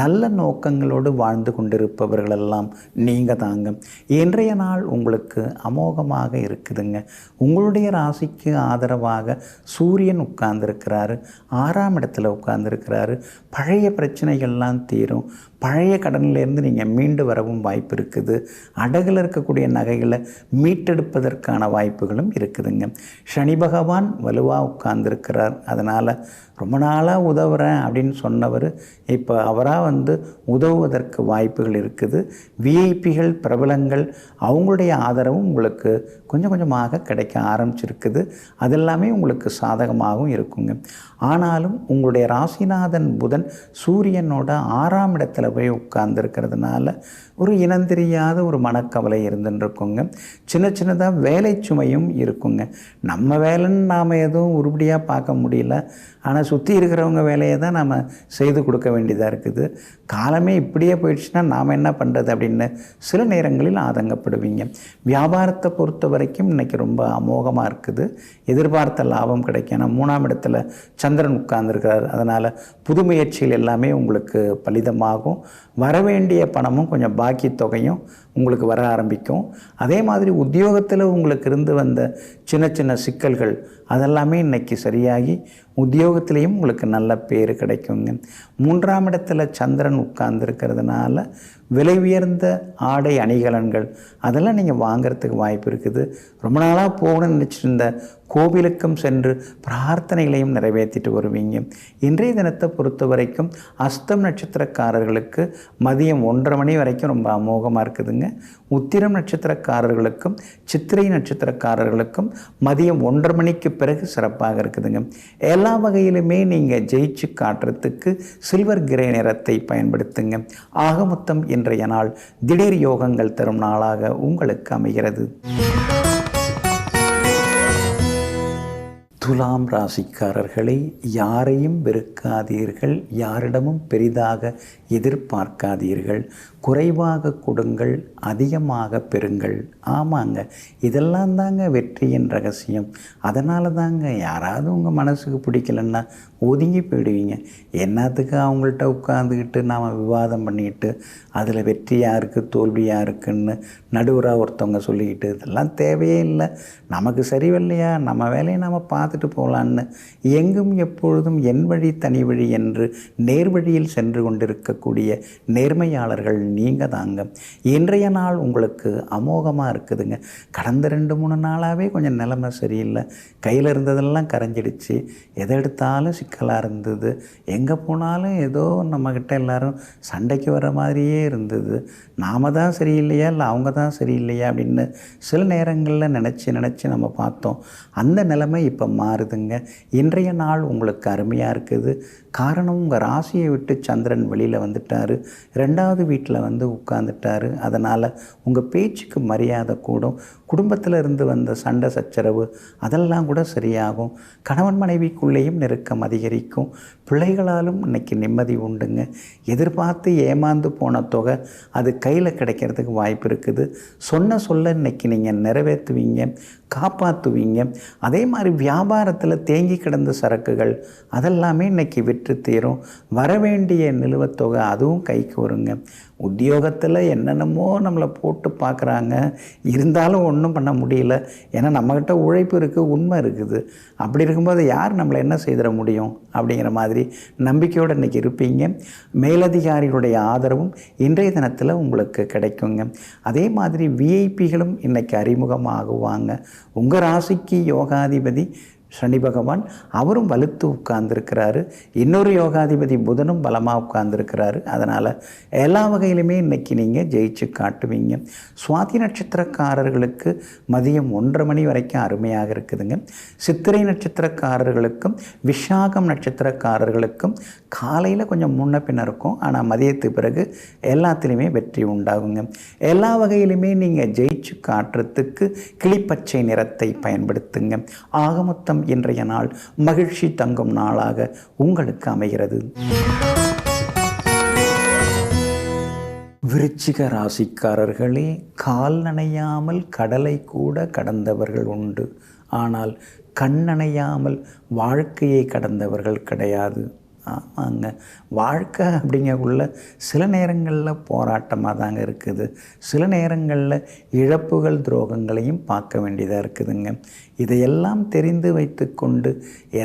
A: நல்ல நோக்கங்களோடு வாழ்ந்து கொண்டிருப்பவர்களெல்லாம் நீங்கள் தாங்க. இன்றைய நாள் உங்களுக்கு அமோகமாக இருக்குதுங்க. உங்களுடைய ராசிக்கு ஆதரவாக சூரியன் உட்கார்ந்துருக்கிறாரு, 6ஆம் இடத்துல உட்கார்ந்துருக்கிறாரு. பழைய பிரச்சனைகள்லாம் தீரும். பழைய கடனிலேருந்து நீங்கள் மீண்டு வரவும் வாய்ப்பு இருக்குது. அடகில் இருக்கக்கூடிய நகைகளை மீட்டெடுப்பதற்கான வாய்ப்புகளும் இருக்குதுங்க. சனி பகவான் வலுவாக உட்கார்ந்துருக்கிறார். அதனால் ரொம்ப நாளாக உதவுறேன் அப்படின்னு சொன்னவர் இப்போ அவராக உதவுவதற்கு வாய்ப்புகள் இருக்குது. விஐபிகள், பிரபலங்கள், அவங்களுடைய ஆதரவும் உங்களுக்கு கொஞ்சம் கொஞ்சமாக கிடைக்க ஆரம்பிச்சிருக்குது. அதெல்லாமே உங்களுக்கு சாதகமாகவும் இருக்குங்க. ஆனாலும் உங்களுடைய ராசிநாதன் புதன் சூரியனோட 6ஆம் இடத்துல போய் உட்கார்ந்துருக்கிறதுனால ஒரு இனந்தெரியாத ஒரு மனக்கவலை இருந்துருக்குங்க. சின்ன சின்னதாக வேலை சுமையும் இருக்குங்க. நம்ம வேலைன்னு நாம் எதுவும் உருப்படியாக பார்க்க முடியல, ஆனால் சுற்றி இருக்கிறவங்க வேலையை தான் நாம் செய்து கொடுக்க வேண்டியதாக இருக்குது. காலமே இப்படியே போயிடுச்சுன்னா நாம் என்ன பண்ணுறது அப்படின்னு சில நேரங்களில் ஆதங்கப்படுவீங்க. வியாபாரத்தை பொறுத்த வரைக்கும் இன்றைக்கி ரொம்ப அமோகமாக இருக்குது. எதிர்பார்த்த லாபம் கிடைக்கும். ஏன்னா 3ஆம் இடத்துல சந்திரன் உட்கார்ந்துருக்கிறார். அதனால் புது முயற்சிகள் எல்லாமே உங்களுக்கு பலிதமாகும். வரவேண்டிய பணமும் கொஞ்சம் பாக்கி தொகையும் உங்களுக்கு வர ஆரம்பிக்கும். அதே மாதிரி உத்தியோகத்தில் உங்களுக்கு இருந்து வந்த சின்ன சின்ன சிக்கல்கள் அதெல்லாமே இன்றைக்கி சரியாகி உத்தியோகத்திலையும் உங்களுக்கு நல்ல பேர் கிடைக்குங்க. 3ஆம் இடத்துல சந்திரன் உட்கார்ந்துருக்கிறதுனால விலை உயர்ந்த ஆடை அணிகலன்கள் அதெல்லாம் நீங்கள் வாங்கிறதுக்கு வாய்ப்பு இருக்குது. ரொம்ப நாளாக போகணும்னு நினச்சிருந்த கோவிலுக்கும் சென்று பிரார்த்தனைகளையும் நிறைவேற்றிட்டு வருவீங்க. இன்றைய தினத்தை பொறுத்த வரைக்கும் அஸ்தம் நட்சத்திரக்காரர்களுக்கு மதியம் 1:30 மணி வரைக்கும் ரொம்ப அமோகமாக இருக்குதுங்க. உத்திரம் நட்சத்திரக்காரர்களுக்கும் சித்திரை நட்சத்திரக்காரர்களுக்கும் மதியம் 1:30 மணிக்கு பிறகு சிறப்பாக இருக்குதுங்க. எல்லா வகையிலுமே நீங்கள் ஜெயிச்சு காட்டுறதுக்கு சில்வர் கிரே நிறத்தை பயன்படுத்துங்க. ஆக மொத்தம் இன்றைய நாள் திடீர் யோகங்கள் தரும் நாளாக உங்களுக்கு அமைகிறது. துலாம் ராசிக்காரர்களை, யாரையும் வெறுக்காதீர்கள், யாரிடமும் பெரிதாக எதிர்பார்க்காதீர்கள். குறைவாக கொடுங்கள், அதிகமாக பெறுங்கள். ஆமாங்க, இதெல்லாம் தாங்க வெற்றியின் ரகசியம். அதனால தாங்க யாராவது உங்கள் மனசுக்கு பிடிக்கலன்னா ஒதுங்கி போயிடுவீங்க. என்னத்துக்கு அவங்கள்ட்ட உட்காந்துக்கிட்டு நாம் விவாதம் பண்ணிக்கிட்டு அதில் வெற்றி யாருக்கு தோல்வி யாருக்குன்னு நடுவராக ஒருத்தவங்க சொல்லிக்கிட்டு இதெல்லாம் தேவையே இல்லை. நமக்கு சரிவில்லையா, நம்ம வேலையை நம்ம பார்த்துட்டு போகலான்னு எங்கும் எப்பொழுதும் என் வழி தனி வழி என்று நேர்வழியில் சென்று கொண்டிருக்கக்கூடிய நேர்மையாளர்கள் நீங்கள் தாங்க. இன்றைய நாள் உங்களுக்கு அமோகமாக இருக்குதுங்க. கடந்த 2-3 நாளாகவே கொஞ்சம் நிலைமை சரியில்லை. கையில் இருந்ததெல்லாம் கரைஞ்சிடுச்சு. எதை எடுத்தாலும் சிக்கலாக இருந்தது. எங்கே போனாலும் ஏதோ நம்மக்கிட்ட எல்லோரும் சண்டைக்கு வர மாதிரியே இருந்தது. நாம் தான் சரியில்லையா இல்லை அவங்க தான் சரியில்லையா அப்படின்னு சில நேரங்களில் நினச்சி நம்ம பார்த்தோம். அந்த நிலைமை இப்போ மாறுதுங்க. இன்றைய நாள் உங்களுக்கு அருமையாக இருக்குது. காரணம் உங்கள் ராசியை விட்டு சந்திரன் வெளியில் வந்துட்டார், 2வது வீட்டில் வந்து உட்கார்ந்துட்டார். அதனால் உங்கள் பேச்சுக்கு மரியாதை கூடும். குடும்பத்தில் இருந்து வந்த சண்டை சச்சரவு அதெல்லாம் கூட சரியாகும். கணவன் மனைவிக்குள்ளேயும் நெருக்கம் அதிகரிக்கும். பிள்ளைகளாலும் இன்றைக்கி நிம்மதி உண்டுங்க. எதிர்பார்த்து ஏமாந்து போன தொகை அது கையில் கிடைக்கிறதுக்கு வாய்ப்பு இருக்குது. சொன்ன சொல்ல இன்றைக்கி நீங்கள் நிறைவேற்றுவீங்க, காப்பாற்றுவீங்க. அதே மாதிரி வியாபாரத்தில் தேங்கி கிடந்த சரக்குகள் அதெல்லாமே இன்றைக்கி விற்று தீரும். வரவேண்டிய நிலுவைத் தொகை அதுவும் கைக்கு வருங்க. உத்தியோகத்தில் என்னென்னமோ நம்மளை போட்டு பார்க்குறாங்க, இருந்தாலும் ஒன்றும் பண்ண முடியல. ஏன்னா நம்மக்கிட்ட உழைப்பு இருக்குது, உண்மை இருக்குது. அப்படி இருக்கும்போது யார் நம்மளை என்ன செய்திட முடியும் அப்படிங்கிற மாதிரி நம்பிக்கையோடு இன்றைக்கி இருப்பீங்க. மேலதிகாரிகளுடைய ஆதரவும் இன்றைய தினத்தில் உங்களுக்கு கிடைக்குங்க. அதே மாதிரி விஐபிகளும் இன்றைக்கி அறிமுகமாகுவாங்க. உங்கள் ராசிக்கு யோகாதிபதி சனி பகவான் அவரும் வலுத்து உட்கார்ந்துருக்கிறாரு. இன்னொரு யோகாதிபதி புதனும் பலமாக உட்கார்ந்துருக்கிறாரு. அதனால் எல்லா வகையிலுமே இன்றைக்கி நீங்கள் ஜெயிச்சு காட்டுவீங்க. சுவாதி நட்சத்திரக்காரர்களுக்கு மதியம் 1:30 மணி வரைக்கும் அருமையாக இருக்குதுங்க. சித்திரை நட்சத்திரக்காரர்களுக்கும் விஷாகம் நட்சத்திரக்காரர்களுக்கும் காலையில் கொஞ்சம் முன்ன பின்ன இருக்கும். ஆனால் மதியத்துக்கு பிறகு எல்லாத்துலேயுமே வெற்றி உண்டாகுங்க. எல்லா வகையிலுமே நீங்கள் ஜெயிச்சு காட்டுறதுக்கு கிளிப்பச்சை நிறத்தை பயன்படுத்துங்க. ஆக மொத்தம் இன்றைய நாள் மகிழ்ச்சி தங்கும் நாளாக உங்களுக்கு அமைகிறது. விருச்சிக ராசிக்காரர்களே, கால் நனையாமல் கடலை கூட கடந்தவர்கள் உண்டு. ஆனால் கண் நனையாமல் வாழ்க்கையை கடந்தவர்கள் கிடையாது. ஆமாங்க, வாழ்க்கை அப்படிங்கக்குள்ள சில நேரங்களில் போராட்டமாக தாங்க இருக்குது. சில நேரங்களில் இழப்புகள் துரோகங்களையும் பார்க்க வேண்டியதாக இருக்குதுங்க. இதையெல்லாம் தெரிந்து வைத்து கொண்டு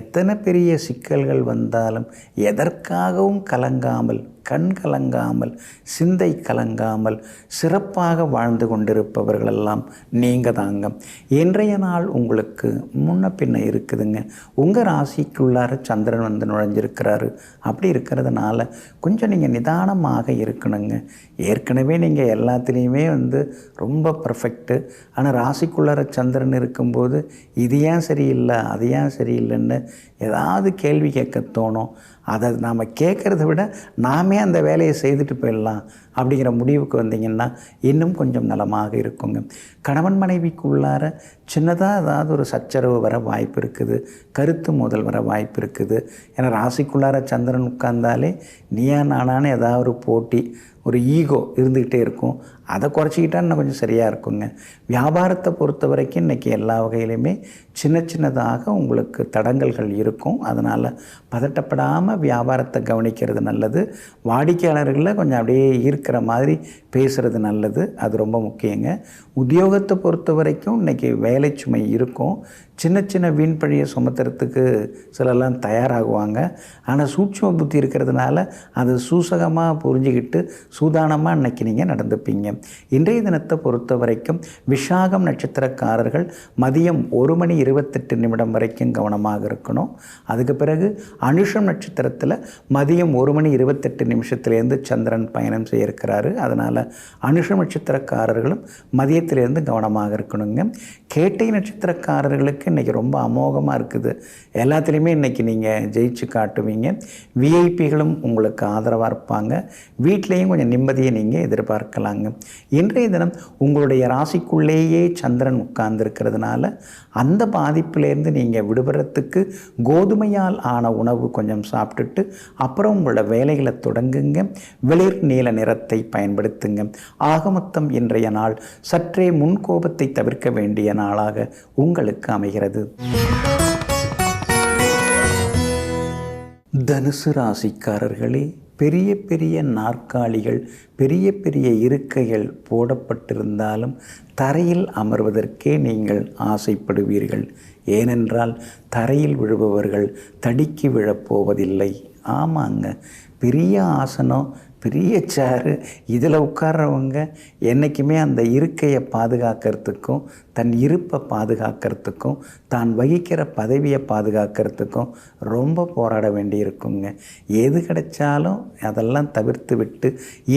A: எத்தனை பெரிய சிக்கல்கள் வந்தாலும் எதற்காகவும் கலங்காமல், கண் கலங்காமல், சிந்தை கலங்காமல் சிறப்பாக வாழ்ந்து கொண்டிருப்பவர்களெல்லாம் நீங்கள் தாங்க. இன்றைய நாள் உங்களுக்கு முன்ன பின்ன இருக்குதுங்க. உங்கள் ராசிக்குள்ளார சந்திரன் வந்து நுழைஞ்சிருக்கிறாரு. அப்படி இருக்கிறதுனால கொஞ்சம் நீங்கள் நிதானமாக இருக்கணுங்க. ஏற்கனவே நீங்கள் எல்லாத்துலேயுமே வந்து ரொம்ப பர்ஃபெக்ட்டு. ஆனால் ராசிக்குள்ளார சந்திரன் இருக்கும்போது இது ஏன் சரியில்லை, அது ஏன் சரியில்லைன்னு ஏதாவது கேள்வி கேட்க தோணும். அதை நாம் கேட்குறத விட நாமே அந்த வேலையை செய்துட்டு போயிடலாம் அப்படிங்கிற முடிவுக்கு வந்தீங்கன்னா இன்னும் கொஞ்சம் நலமாக இருக்குங்க. கணவன் மனைவிக்குள்ளார சின்னதாக ஏதாவது ஒரு சச்சரவு வர வாய்ப்பு இருக்குது, கருத்து மோதல் வர வாய்ப்பு இருக்குது. ஏன்னா ராசிக்குள்ளார சந்திரன் உட்கார்ந்தாலே நீயா நானான்னு ஏதாவது ஒரு போட்டி, ஒரு ஈகோ இருந்துக்கிட்டே இருக்கும். அதை குறைச்சிக்கிட்டா இன்னும் கொஞ்சம் சரியாக இருக்குங்க. வியாபாரத்தை பொறுத்த வரைக்கும் இன்றைக்கி எல்லா வகையிலையுமே சின்ன சின்னதாக உங்களுக்கு தடங்கல்கள் இருக்கும். அதனால் பதட்டப்படாமல் வியாபாரத்தை கவனிக்கிறது நல்லது. வாடிக்கையாளர்களில் கொஞ்சம் அப்படியே ஈர்க்கிற மாதிரி பேசுகிறது நல்லது. அது ரொம்ப முக்கியங்க. உத்தியோகத்தை பொறுத்த வரைக்கும் இன்றைக்கி வேலை சுமை இருக்கும். சின்ன சின்ன வீண்பழியை சுமத்துறதுக்கு சிலர்லாம் தயாராகுவாங்க. ஆனால் சூட்சும புத்தி இருக்கிறதுனால அது சூசகமாக புரிஞ்சுக்கிட்டு சூதானமாக இன்றைக்கி நீங்கள் நடந்துப்பீங்க. இன்றைய தினத்தை பொறுத்த வரைக்கும் விஷாகம் நட்சத்திரக்காரர்கள் மதியம் 1:28 வரைக்கும் கவனமாக இருக்கணும். அதுக்கு பிறகு அனுஷம் நட்சத்திரத்தில் மதியம் 1:28 சந்திரன் பயணம் செய்ய இருக்கிறாரு. அதனால் அனுஷம் நட்சத்திரக்காரர்களும் மதியத்திலேருந்து கவனமாக இருக்கணுங்க. கேட்டை நட்சத்திரக்காரர்களுக்கு இன்றைக்கி ரொம்ப அமோகமாக இருக்குது. எல்லாத்துலேயுமே இன்றைக்கி நீங்கள் ஜெயிச்சு காட்டுவீங்க. விஐபிகளும் உங்களுக்கு ஆதரவாக இருப்பாங்க. வீட்லேயும் கொஞ்சம் நிம்மதியை நீங்கள் எதிர்பார்க்கலாங்க. இன்றைய தினம் உங்களுடைய ராசிக்குள்ளேயே சந்திரன் உட்கார்ந்துருக்கிறதுனால அந்த பாதிப்பிலேருந்து நீங்கள் விடுபடுறதுக்கு கோதுமையால் ஆன உணவு கொஞ்சம் சாப்பிட்டுட்டு அப்புறம் உங்களோட வேலைகளை தொடங்குங்க. வெளிர் நீல நிறத்தை பயன்படுத்துங்க. ஆக மொத்தம் இன்றைய நாள் சற்றே முன்கோபத்தை தவிர்க்க வேண்டிய நாளாக உங்களுக்கு அமைகிறது. தனுசு ராசிக்காரர்களே, பெரிய பெரிய நாற்காலிகள், பெரிய பெரிய இருக்கைகள் போடப்பட்டிருந்தாலும் தரையில் அமர்வதற்கே நீங்கள் ஆசைப்படுவீர்கள். ஏனென்றால் தரையில் விழுபவர்கள் தடிக்கி விழப்போவதில்லை. ஆமாங்க, பெரிய ஆசனம், பெரிய சேரு, இதில் உட்கார்றவங்க என்றைக்குமே அந்த இருக்கையை பாதுகாக்கிறதுக்கும் தன் இருப்பை பாதுகாக்கிறதுக்கும் தான் வகிக்கிற பதவியை பாதுகாக்கிறதுக்கும் ரொம்ப போராட வேண்டியிருக்குங்க. எது கிடைச்சாலும் அதெல்லாம் தவிர்த்து விட்டு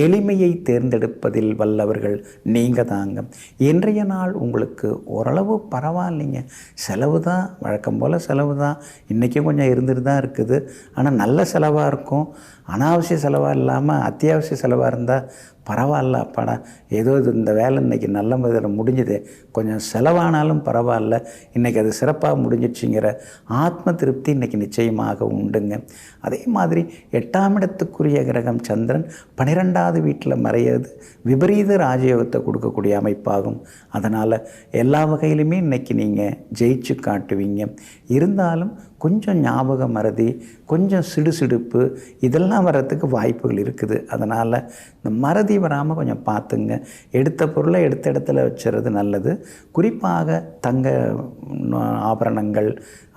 A: எளிமையை தேர்ந்தெடுப்பதில் வல்லவர்கள் நீங்கள் தாங்க. இன்றைய நாள் உங்களுக்கு ஓரளவு பரவாயில்லைங்க. செலவு தான், வழக்கம் போல் செலவு தான், இன்றைக்கும் கொஞ்சம் இருந்துட்டு தான் இருக்குது. ஆனால் நல்ல செலவாக இருக்கும். அனாவசிய செலவாக இல்லாமல் அத்தியாவசிய செலவாக இருந்தால் பரவாயில்ல, அப்பாடா ஏதோ இந்த வேலை இன்றைக்கி நல்ல முறையில் முடிஞ்சுது, கொஞ்சம் செலவானாலும் பரவாயில்ல, இன்றைக்கி அது சிறப்பாக முடிஞ்சிடுச்சுங்கிற ஆத்ம திருப்தி இன்றைக்கி நிச்சயமாக உண்டுங்க. அதே மாதிரி 8ஆம் இடத்துக்குரிய கிரகம் சந்திரன் 12வது வீட்டில் மறையிறது விபரீத ராஜயோகத்தை கொடுக்கக்கூடிய அமைப்பாகும். அதனால் எல்லா வகையிலுமே இன்றைக்கி நீங்கள் ஜெயிச்சு காட்டுவீங்க. இருந்தாலும் கொஞ்சம் ஞாபக மறதி, கொஞ்சம் சிடுசிடுப்பு இதெல்லாம் வர்றதுக்கு வாய்ப்புகள் இருக்குது. அதனால் இந்த மறதி வராமல் கொஞ்சம் பார்த்துங்க. எடுத்த பொருளை எடுத்த இடத்துல வச்சுறது நல்லது. குறிப்பாக தங்க ஆபரணங்கள்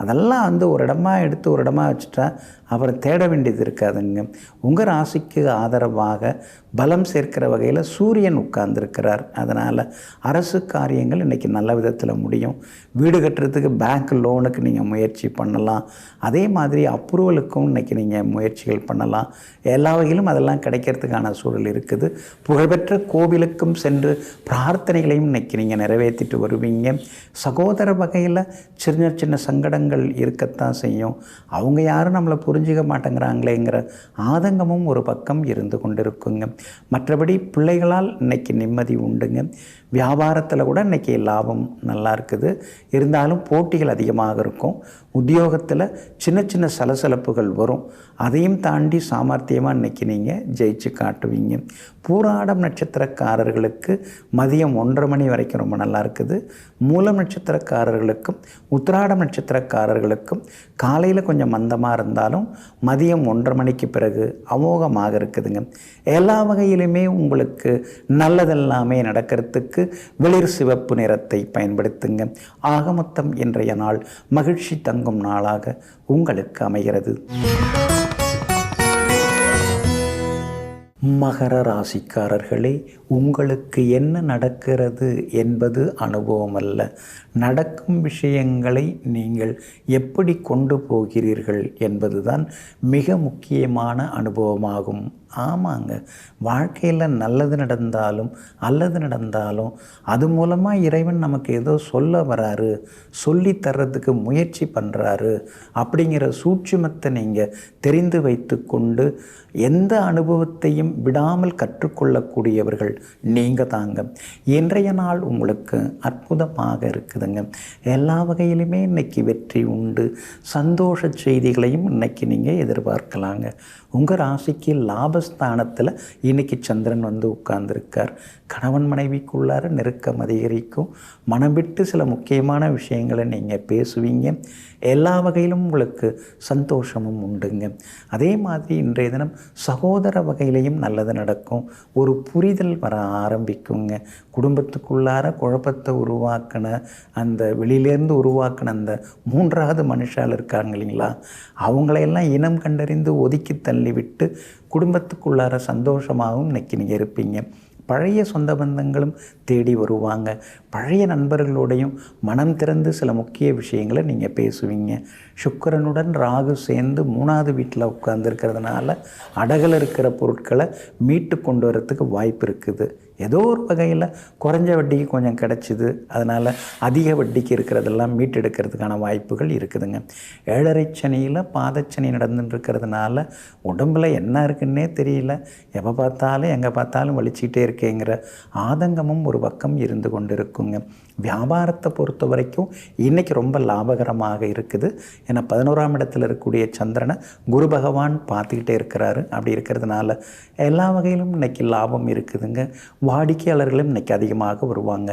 A: அதெல்லாம் ஒரு இடமா எடுத்து ஒரு இடமா வச்சுட்டா அப்புறம் தேட வேண்டியது இருக்காதுங்க. உங்கள் ராசிக்கு ஆதரவாக பலம் சேர்க்கிற வகையில் சூரியன் உட்கார்ந்துருக்கிறார். அதனால் அரசு காரியங்கள் இன்றைக்கி நல்ல விதத்தில் முடியும். வீடு கட்டுறதுக்கு பேங்க் லோனுக்கு நீங்கள் முயற்சி பண்ணலாம். அதே மாதிரி அப்ரூவலுக்கும் இன்றைக்கி நீங்கள் முயற்சிகள் பண்ணலாம். எல்லா வகையிலும் அதெல்லாம் கிடைக்கிறதுக்கான சூழல் இருக்குது. புகழ்பெற்ற கோவிலுக்கும் சென்று பிரார்த்தனைகளையும் இன்றைக்கி நீங்கள் நிறைவேற்றிட்டு வருவீங்க. சகோதர வகையில் சின்ன சின்ன சங்கடங்கள் இருக்கத்தான் செய்யும். அவங்க யாரும் நம்மளை புரிஞ்சிக்க மாட்டேங்கிறாங்களேங்கிற ஆதங்கமும் ஒரு பக்கம் இருந்து கொண்டிருக்குங்க. மற்றபடி பிள்ளைகளால் இன்றைக்கி நிம்மதி உண்டுங்க. வியாபாரத்தில் கூட இன்றைக்கி லாபம் நல்லா இருக்குது. இருந்தாலும் போட்டிகள் அதிகமாக இருக்கும். உத்தியோகத்தில் சின்ன சின்ன சலசலப்புகள் வரும். அதையும் தாண்டி சாமர்த்தியமாக இன்றைக்கி நீங்கள் ஜெயிச்சு காட்டுவீங்க. பூராடம் நட்சத்திரக்காரர்களுக்கு மதியம் 1:30 மணி வரைக்கும் ரொம்ப நல்லா இருக்குது. மூலம் நட்சத்திரக்காரர்களுக்கும் உத்திராடம் நட்சத்திரக்காரர்களுக்கும் காலையில் கொஞ்சம் மந்தமாக இருந்தாலும் மதியம் 1:30 மணிக்கு பிறகு அமோகமாக இருக்குதுங்க. எல்லா வகையிலுமே உங்களுக்கு நல்லதெல்லாமே நடக்கிறதுக்கு வெளிர் சிவப்பு நிறத்தை பயன்படுத்துங்க. ஆக மொத்தம் இன்றைய நாள் மகிழ்ச்சி தங்கும் நாளாக உங்களுக்கு அமைகிறது. மகர ராசிக்காரர்களே, உங்களுக்கு என்ன நடக்கிறது என்பது அனுபவம் அல்ல. நடக்கும் விஷயங்களை நீங்கள் எப்படி கொண்டு போகிறீர்கள் என்பதுதான் மிக முக்கியமான அனுபவமாகும். ஆமாங்க, வாழ்க்கையில் நல்லது நடந்தாலும் அல்லது நடந்தாலும் அது மூலமாக இறைவன் நமக்கு ஏதோ சொல்ல வராரு, சொல்லி தர்றதுக்கு முயற்சி பண்ணுறாரு அப்படிங்கிற சூட்சுமத்தை நீங்கள் தெரிந்து வைத்து கொண்டு எந்த அனுபவத்தையும் விடாமல் கற்றுக்கொள்ளக்கூடியவர்கள் நீங்கள் தாங்க. இன்றைய நாள் உங்களுக்கு அற்புதமாக இருக்குதுங்க. எல்லா வகையிலுமே இன்றைக்கி வெற்றி உண்டு. சந்தோஷ செய்திகளையும் இன்றைக்கி நீங்கள் எதிர்பார்க்கலாங்க. உங்கள் ராசிக்கு லாபஸ்தானத்தில் இன்றைக்கி சந்திரன் உட்கார்ந்துருக்கார். கணவன் மனைவிக்குள்ளார நெருக்கம் அதிகரிக்கும். மனம் விட்டு சில முக்கியமான விஷயங்களை நீங்கள் பேசுவீங்க. எல்லா வகையிலும் உங்களுக்கு சந்தோஷமும் உண்டுங்க. அதே மாதிரி இன்றைய தினம் சகோதர வகையிலையும் நல்லது நடக்கும். ஒரு புரிதல் வர ஆரம்பிக்குங்க. குடும்பத்துக்குள்ளார குழப்பத்தை உருவாக்கின அந்த வெளியிலேருந்து உருவாக்கின அந்த 3வது மனுஷால் இருக்காங்க இல்லைங்களா, அவங்களையெல்லாம் இனம் கண்டறிந்து ஒதுக்கி தள்ளிவிட்டு குடும்பத்துக்குள்ளார சந்தோஷமாகவும் இன்னைக்கு நீங்கள் இருப்பீங்க. பழைய சொந்த பந்தங்களும் தேடி வருவாங்க. பழைய நண்பர்களோடையும் மனம் திறந்து சில முக்கிய விஷயங்களை நீங்கள் பேசுவீங்க. சுக்கிரனுடன் ராகு சேர்ந்து 3வது வீட்டில் உட்கார்ந்துருக்கிறதுனால அடகில் இருக்கிற பொருட்களை மீட்டு கொண்டு வரத்துக்கு வாய்ப்பு இருக்குது. ஏதோ ஒரு வகையில் குறைஞ்ச வட்டிக்கு கொஞ்சம் கிடச்சிது, அதனால் அதிக வட்டிக்கு இருக்கிறதெல்லாம் மீட்டெடுக்கிறதுக்கான வாய்ப்புகள் இருக்குதுங்க. 7.5 சனியில் பாதச்சனி நடந்துட்டுருக்கிறதுனால உடம்பில் என்ன இருக்குன்னே தெரியல, எப்போ பார்த்தாலும் எங்கே பார்த்தாலும் வலிச்சிக்கிட்டே இருக்கேங்கிற ஆதங்கமும் ஒரு பக்கம் இருந்து கொண்டு இருக்குங்க. வியாபாரத்தை பொறுத்த வரைக்கும் இன்றைக்கி ரொம்ப லாபகரமாக இருக்குது. ஏன்னா 11ஆம் இடத்துல இருக்கக்கூடிய சந்திரனை குரு பகவான் பார்த்துக்கிட்டே இருக்கிறாரு. அப்படி இருக்கிறதுனால எல்லா வகையிலும் இன்றைக்கி லாபம் இருக்குதுங்க. வாடிக்கையாளர்களும் இன்றைக்கி அதிகமாக வருவாங்க.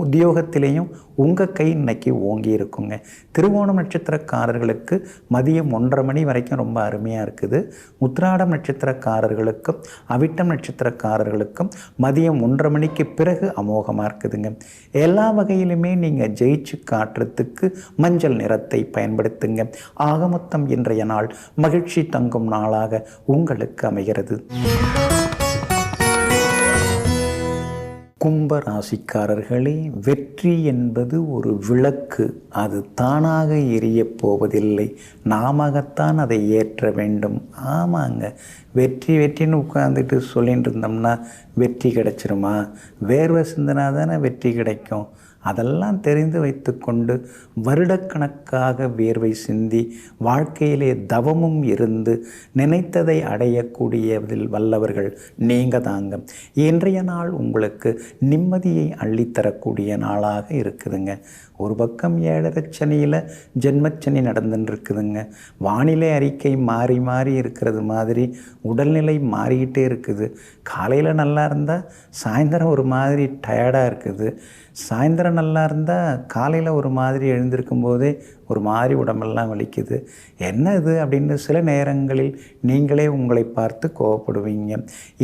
A: உத்தியோகத்திலேயும் உங்கள் கை இன்றைக்கி ஓங்கி இருக்குங்க. திருவோணம் நட்சத்திரக்காரர்களுக்கு மதியம் 1:30 மணி வரைக்கும் ரொம்ப அருமையாக இருக்குது. உத்திராடம் நட்சத்திரக்காரர்களுக்கும் அவிட்டம் நட்சத்திரக்காரர்களுக்கும் மதியம் 1:30 மணிக்கு பிறகு அமோகமாக இருக்குதுங்க. எல்லா வகையிலுமே நீங்கள் ஜெயிச்சு காட்டுறதுக்கு மஞ்சள் நிறத்தை பயன்படுத்துங்க. ஆக மொத்தம் இன்றைய நாள் மகிழ்ச்சி தங்கும் நாளாக உங்களுக்கு அமைகிறது. கும்ப ராசிக்காரர்களே, வெற்றி என்பது ஒரு விளக்கு. அது தானாக எரியப் போவதில்லை, நாமத்தான் அதை ஏற்ற வேண்டும். ஆமாங்க, வெற்றி வெற்றின்னு உட்காந்துட்டு சொல்லிட்டு இருந்தோம்னா வெற்றி கிடைச்சிருமா? வேர்வை சிந்தனா தானே வெற்றி கிடைக்கும். அதெல்லாம் தெரிந்து வைத்து கொண்டு வருடக்கணக்காக வேர்வை சிந்தி வாழ்க்கையிலே தவமும் இருந்து நினைத்ததை அடையக்கூடியதில் வல்லவர்கள் நீங்கள் தாங்க. இன்றைய நாள் உங்களுக்கு நிம்மதியை அள்ளித்தரக்கூடிய நாளாக இருக்குதுங்க. ஒரு பக்கம் 7.5 சனியில் ஜென்மச்சனி நடந்துன்னு இருக்குதுங்க. வானிலை அறிக்கை மாறி மாறி இருக்கிறது மாதிரி உடல்நிலை மாறிக்கிட்டே இருக்குது. காலையில் நல்லா இருந்தால் சாயந்தரம் ஒரு மாதிரி டயர்டாக இருக்குது. சாயந்தரம் நல்லா இருந்தால் காலையில் ஒரு மாதிரி எழுந்திருக்கும் போதே ஒரு மாதிரி உடம்பெல்லாம் வலிக்குது. என்ன இது அப்படின்னு சில நேரங்களில் நீங்களே உங்களை பார்த்து கோவப்படுவீங்க.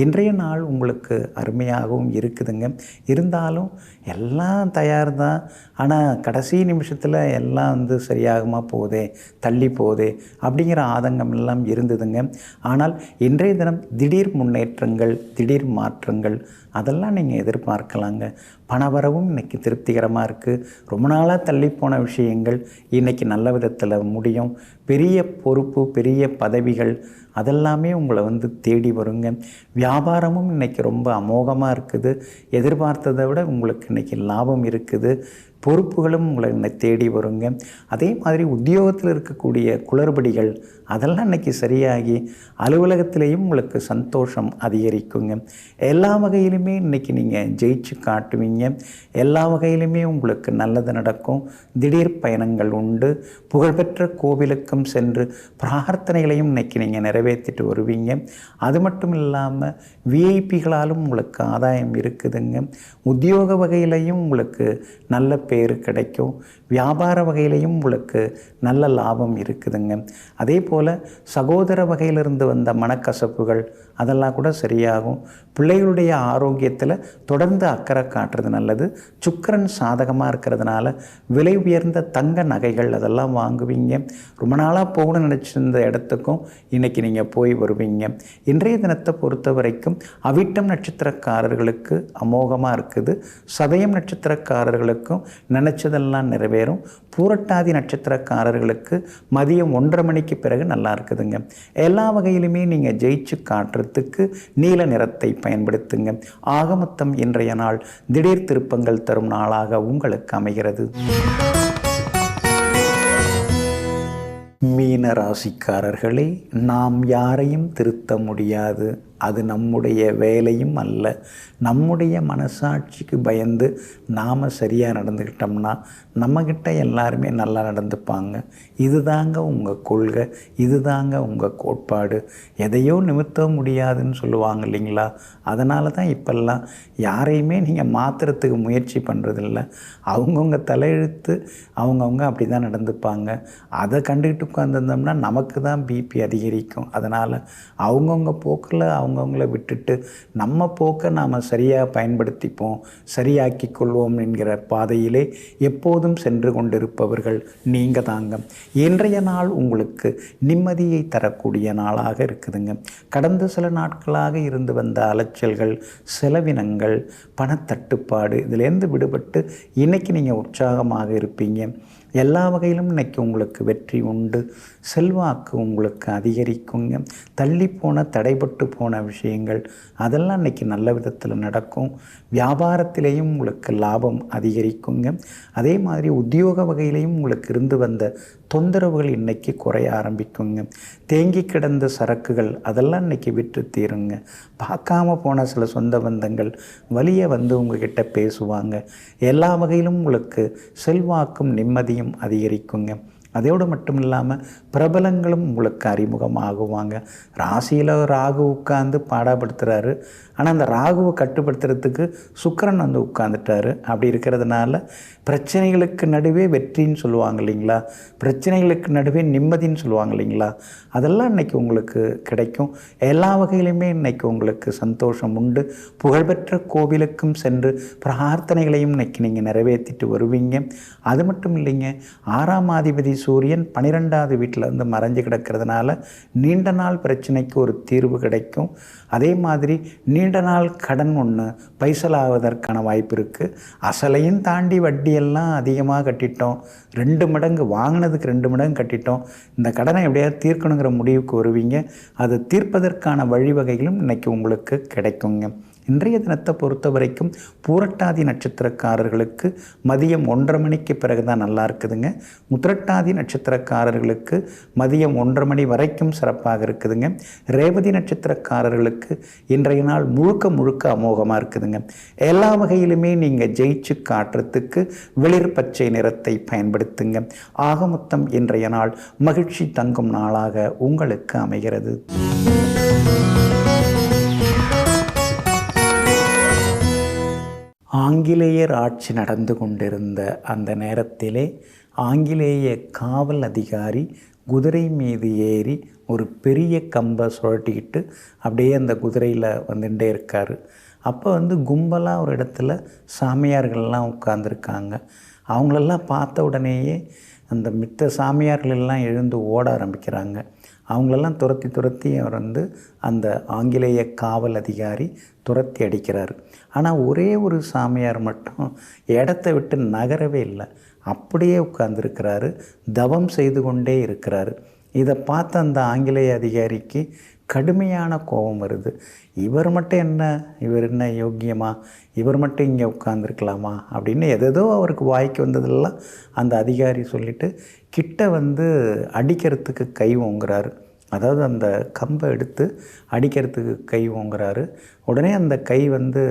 A: இன்றைய நாள் உங்களுக்கு அருமையாகவும் இருக்குதுங்க. இருந்தாலும் எல்லாம் தயார் தான், ஆனால் கடைசி நிமிஷத்தில் எல்லாம் சரியாகுமா போதே, தள்ளி போதே அப்படிங்கிற ஆதங்கம் எல்லாம் இருந்ததுங்க. ஆனால் இன்றைய தினம் திடீர் முன்னேற்றங்கள், திடீர் மாற்றங்கள் அதெல்லாம் நீங்கள் எதிர்பார்க்கலாங்க. பணவரவும் இன்றைக்கி திருப்திகரமாக இருக்குது. ரொம்ப நாளாக தள்ளிப்போன விஷயங்கள் இன்றைக்கி நல்ல விதத்தில் முடியும். பெரிய பொறுப்பு, பெரிய பதவிகள் அதெல்லாமே உங்களை தேடி வருங்க. வியாபாரமும் இன்றைக்கி ரொம்ப அமோகமாக இருக்குது. எதிர்பார்த்ததை விட உங்களுக்கு இன்றைக்கி லாபம் இருக்குது. பொறுப்புகளும் உங்களை தேடி வருங்க. அதே மாதிரி உத்தியோகத்தில் இருக்கக்கூடிய குளறுபடிகள் அதெல்லாம் இன்றைக்கி சரியாகி அலுவலகத்திலேயும் உங்களுக்கு சந்தோஷம் அதிகரிக்குங்க. எல்லா வகையிலுமே இன்றைக்கி நீங்கள் ஜெயிச்சு காட்டுவீங்க. எல்லா வகையிலுமே உங்களுக்கு நல்லது நடக்கும். திடீர் பயணங்கள் உண்டு. புகழ்பெற்ற கோவிலுக்கும் சென்று பிரார்த்தனைகளையும் இன்றைக்கி நீங்கள் நிறைவேற்றிட்டு வருவீங்க. அது மட்டும் இல்லாமல் விஐபிகளாலும் உங்களுக்கு ஆதாயம் இருக்குதுங்க. உத்தியோக வகையிலையும் உங்களுக்கு நல்ல பேர் கிடைக்கும். வியாபார வகையிலையும் உங்களுக்கு நல்ல லாபம் இருக்குதுங்க. அதே போல் சகோதர வகையிலிருந்து வந்த மனக்கசப்புகள் அதெல்லாம் கூட சரியாகும். பிள்ளைகளுடைய ஆரோக்கியத்தில் தொடர்ந்து அக்கறை காட்டுறது நல்லது. சுக்கிரன் சாதகமாக இருக்கிறதுனால விலை உயர்ந்த தங்க நகைகள் அதெல்லாம் வாங்குவீங்க. ரொம்ப நாளாக போகணும்னு நினச்சிருந்த இடத்துக்கும் இன்றைக்கி நீங்கள் போய் வருவீங்க. இன்றைய தினத்தை பொறுத்த வரைக்கும் அவிட்டம் நட்சத்திரக்காரர்களுக்கு அமோகமாக இருக்குது. சதயம் நட்சத்திரக்காரர்களுக்கும் நினச்சதெல்லாம் நிறைவேறும். பூரட்டாதி நட்சத்திரக்காரர்களுக்கு மதியம் 1:30 மணிக்கு பிறகு நல்லா இருக்குதுங்க. எல்லா வகையிலுமே நீங்கள் ஜெயிச்சு காட்டுறதுக்கு நீல நிறத்தை பயன்படுத்துங்க. ஆக மொத்தம் இன்றைய நாள் திடீர் திருப்பங்கள் தரும் நாளாக உங்களுக்கு அமைகிறது. மீன ராசிக்காரர்களே, நாம் யாரையும் திருத்த முடியாது. அது நம்முடைய வேலையும் அல்ல. நம்முடைய மனசாட்சிக்கு பயந்து நாம் சரியாக நடந்துக்கிட்டோம்னா நம்மக்கிட்ட எல்லாருமே நல்லா நடந்துப்பாங்க. இதுதாங்க உங்கள் கொள்கை, இதுதாங்க உங்கள் கோட்பாடு. எதையோ நிமித்த முடியாதுன்னு சொல்லுவாங்க இல்லைங்களா? அதனால தான் இப்பெல்லாம் யாரையுமே நீங்கள் மாற்றுறதுக்கு முயற்சி பண்ணுறதில்ல. அவங்கவுங்க தலையெழுத்து, அவங்கவுங்க அப்படி தான் நடந்துப்பாங்க. அதை கண்டுக்கிட்டு உட்காந்துருந்தோம்னா நமக்கு தான் பிபி அதிகரிக்கும். அதனால் அவங்கவுங்க போக்கில் அவங்கவுங்கள விட்டுட்டு நம்ம போக்கை நாம் சரியாக பயன்படுத்திப்போம், சரியாக்கி கொள்வோம் என்கிற பாதையிலே எப்போதும் சென்று கொண்டிருப்பவர்கள் நீங்கள் தாங்க. இன்றைய நாள் உங்களுக்கு நிம்மதியை தரக்கூடிய நாளாக இருக்குதுங்க. கடந்த சில நாட்களாக இருந்து வந்த அலைச்சல்கள், செலவினங்கள், பணத்தட்டுப்பாடு இதிலேருந்து விடுபட்டு இன்றைக்கி நீங்கள் உற்சாகமாக இருப்பீங்க. எல்லா வகையிலும் இன்றைக்கி உங்களுக்கு வெற்றி உண்டு. செல்வாக்கு உங்களுக்கு அதிகரிக்குங்க. தள்ளிப்போன தடைபட்டு போன விஷயங்கள் அதெல்லாம் இன்றைக்கி நல்ல விதத்தில் நடக்கும். வியாபாரத்திலேயும் உங்களுக்கு லாபம் அதிகரிக்குங்க. அதே மாதிரி உத்தியோக வகையிலையும் உங்களுக்கு இருந்து வந்த தொந்தரவுகள் இன்றைக்கி குறைய ஆரம்பிக்குங்க. தேங்கி கிடந்த சரக்குகள் அதெல்லாம் இன்றைக்கி விற்று தீருங்க. பார்க்காம போன சில சொந்த பந்தங்கள் வழியை உங்ககிட்ட பேசுவாங்க. எல்லா வகையிலும் உங்களுக்கு செல்வாக்கும் நிம்மதியும் அதிகரிக்குங்க. அதோடு மட்டும் இல்லாமல் பிரபலங்களும் உங்களுக்கு அறிமுகமாகுவாங்க. ராசியில் ராகு உட்கார்ந்து பாடப்படுத்துகிறாரு. ஆனால் அந்த ராகுவை கட்டுப்படுத்துறதுக்கு சுக்கிரன் உட்கார்ந்துட்டார். அப்படி இருக்கிறதுனால பிரச்சனைகளுக்கு நடுவே வெற்றின்னு சொல்லுவாங்க இல்லைங்களா? பிரச்சனைகளுக்கு நடுவே நிம்மதின்னு சொல்லுவாங்க இல்லைங்களா? அதெல்லாம் இன்றைக்கி உங்களுக்கு கிடைக்கும். எல்லா வகையிலுமே இன்றைக்கி உங்களுக்கு சந்தோஷம் உண்டு. புகழ்பெற்ற கோவிலுக்கும் சென்று பிரார்த்தனைகளையும் இன்றைக்கி நீங்கள் நிறைவேற்றிட்டு வருவீங்க. அது மட்டும் இல்லைங்க, 6ஆம் அதிபதி சூரியன் 12வது வீட்டில் வந்து மறைஞ்சு கிடக்கிறதுனால நீண்ட நாள் பிரச்சனைக்கு ஒரு தீர்வு கிடைக்கும். அதே மாதிரி நீண்ட நாள் கடன் ஒன்று பைசலாவதற்கான வாய்ப்பு இருக்குது. அசலையும் தாண்டி வட்டியெல்லாம் அதிகமாக கட்டிட்டோம், 2 மடங்கு வாங்கினதுக்கு 2 மடங்கு கட்டிட்டோம், இந்த கடனை எப்படியாவது தீர்க்கணுங்கிற முடிவுக்கு வருவீங்க. அதை தீர்ப்பதற்கான வழிவகைகளும் இன்றைக்கி உங்களுக்கு கிடைக்குங்க. இன்றைய தினத்தை பொறுத்த வரைக்கும் பூரட்டாதி நட்சத்திரக்காரர்களுக்கு மதியம் 1:30 மணிக்கு பிறகு தான் நல்லா இருக்குதுங்க. உத்திரட்டாதி நட்சத்திரக்காரர்களுக்கு மதியம் 1:30 மணி வரைக்கும் சிறப்பாக இருக்குதுங்க. ரேவதி நட்சத்திரக்காரர்களுக்கு இன்றைய நாள் முழுக்க அமோகமாக இருக்குதுங்க. எல்லா வகையிலுமே நீங்கள் ஜெயிச்சு காட்டுறதுக்கு வெளிர் பச்சை நிறத்தை பயன்படுத்துங்க. ஆக மொத்தம் இன்றைய நாள் மகிழ்ச்சி தங்கும் நாளாக உங்களுக்கு அமைகிறது. ஆங்கிலேயர் ஆட்சி நடந்து கொண்டிருந்த அந்த நேரத்திலே ஆங்கிலேய காவல் அதிகாரி குதிரை மீது ஏறி ஒரு பெரிய கம்பை சுழட்டிக்கிட்டு அப்படியே அந்த குதிரையில் வந்துட்டே இருக்கார். அப்போ வந்து கும்பலாக ஒரு இடத்துல சாமியார்கள்லாம் உட்கார்ந்துருக்காங்க. அவங்களெல்லாம் பார்த்த உடனேயே அந்த மித்த சாமியார்களெல்லாம் எழுந்து ஓட ஆரம்பிக்கிறாங்க. அவங்களெல்லாம் துரத்தி அவர் வந்து அந்த ஆங்கிலேய காவல் அதிகாரி துரத்தி அடிக்கிறார். ஆனால் ஒரே ஒரு சாமியார் மட்டும் இடத்த விட்டு நகரவே இல்லை, அப்படியே உட்கார்ந்துருக்கிறாரு, தவம் செய்து கொண்டே இருக்கிறாரு. இதை பார்த்த அந்த ஆங்கிலேய அதிகாரிக்கு கடுமையான கோபம் வருது. இவர் என்ன யோக்கியமா, இவர் மட்டும் இங்கே உட்கார்ந்துருக்கலாமா அப்படின்னு எதோ அவருக்கு வாய்க்கு வந்ததெல்லாம் அந்த அதிகாரி சொல்லிவிட்டு கிட்ட வந்து அடிக்கிறதுக்கு கை ஓங்குறாரு. அதாவது அந்த கம்பை எடுத்து அடிக்கிறதுக்கு கை ஓங்குறாரு. உடனே அந்த கை வந்து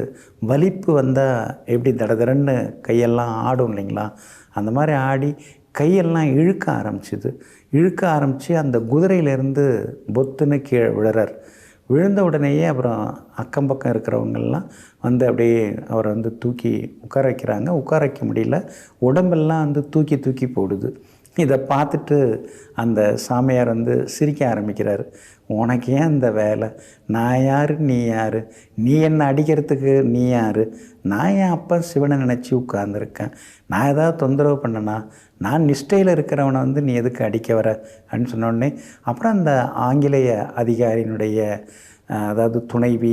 A: வலிப்பு வந்தால் எப்படி தடதடன்னு கையெல்லாம் ஆடும் இல்லைங்களா, அந்த மாதிரி ஆடி கையெல்லாம் இழுக்க ஆரம்பித்து அந்த குதிரையிலேருந்து பொத்துன்னு கீழே விழுறார். விழுந்த உடனேயே அப்புறம் அக்கம் பக்கம் இருக்கிறவங்கெல்லாம் வந்து அப்படியே அவரை வந்து தூக்கி உட்கார வைக்கிறாங்க. உட்கார வைக்க முடியல, உடம்பெல்லாம் வந்து தூக்கி போடுது. இதை பார்த்துட்டு அந்த சாமியார் வந்து சிரிக்க ஆரம்பிக்கிறார். உனக்கு ஏன் இந்த வேலை, நான் யார் நீ யார், நீ என்னை அடிக்கிறதுக்கு நீ யார், நான் என் அப்பா சிவனை நினச்சி உட்கார்ந்துருக்கேன், நான் ஏதாவது தொந்தரவு பண்ணனா, நான் நிஷ்டையில் இருக்கிறவனை வந்து நீ எதுக்கு அடிக்க வர அப்படின்னு சொன்னோடனே அப்புறம் அந்த ஆங்கிலேய அதிகாரியினுடைய அதாவது துணைவி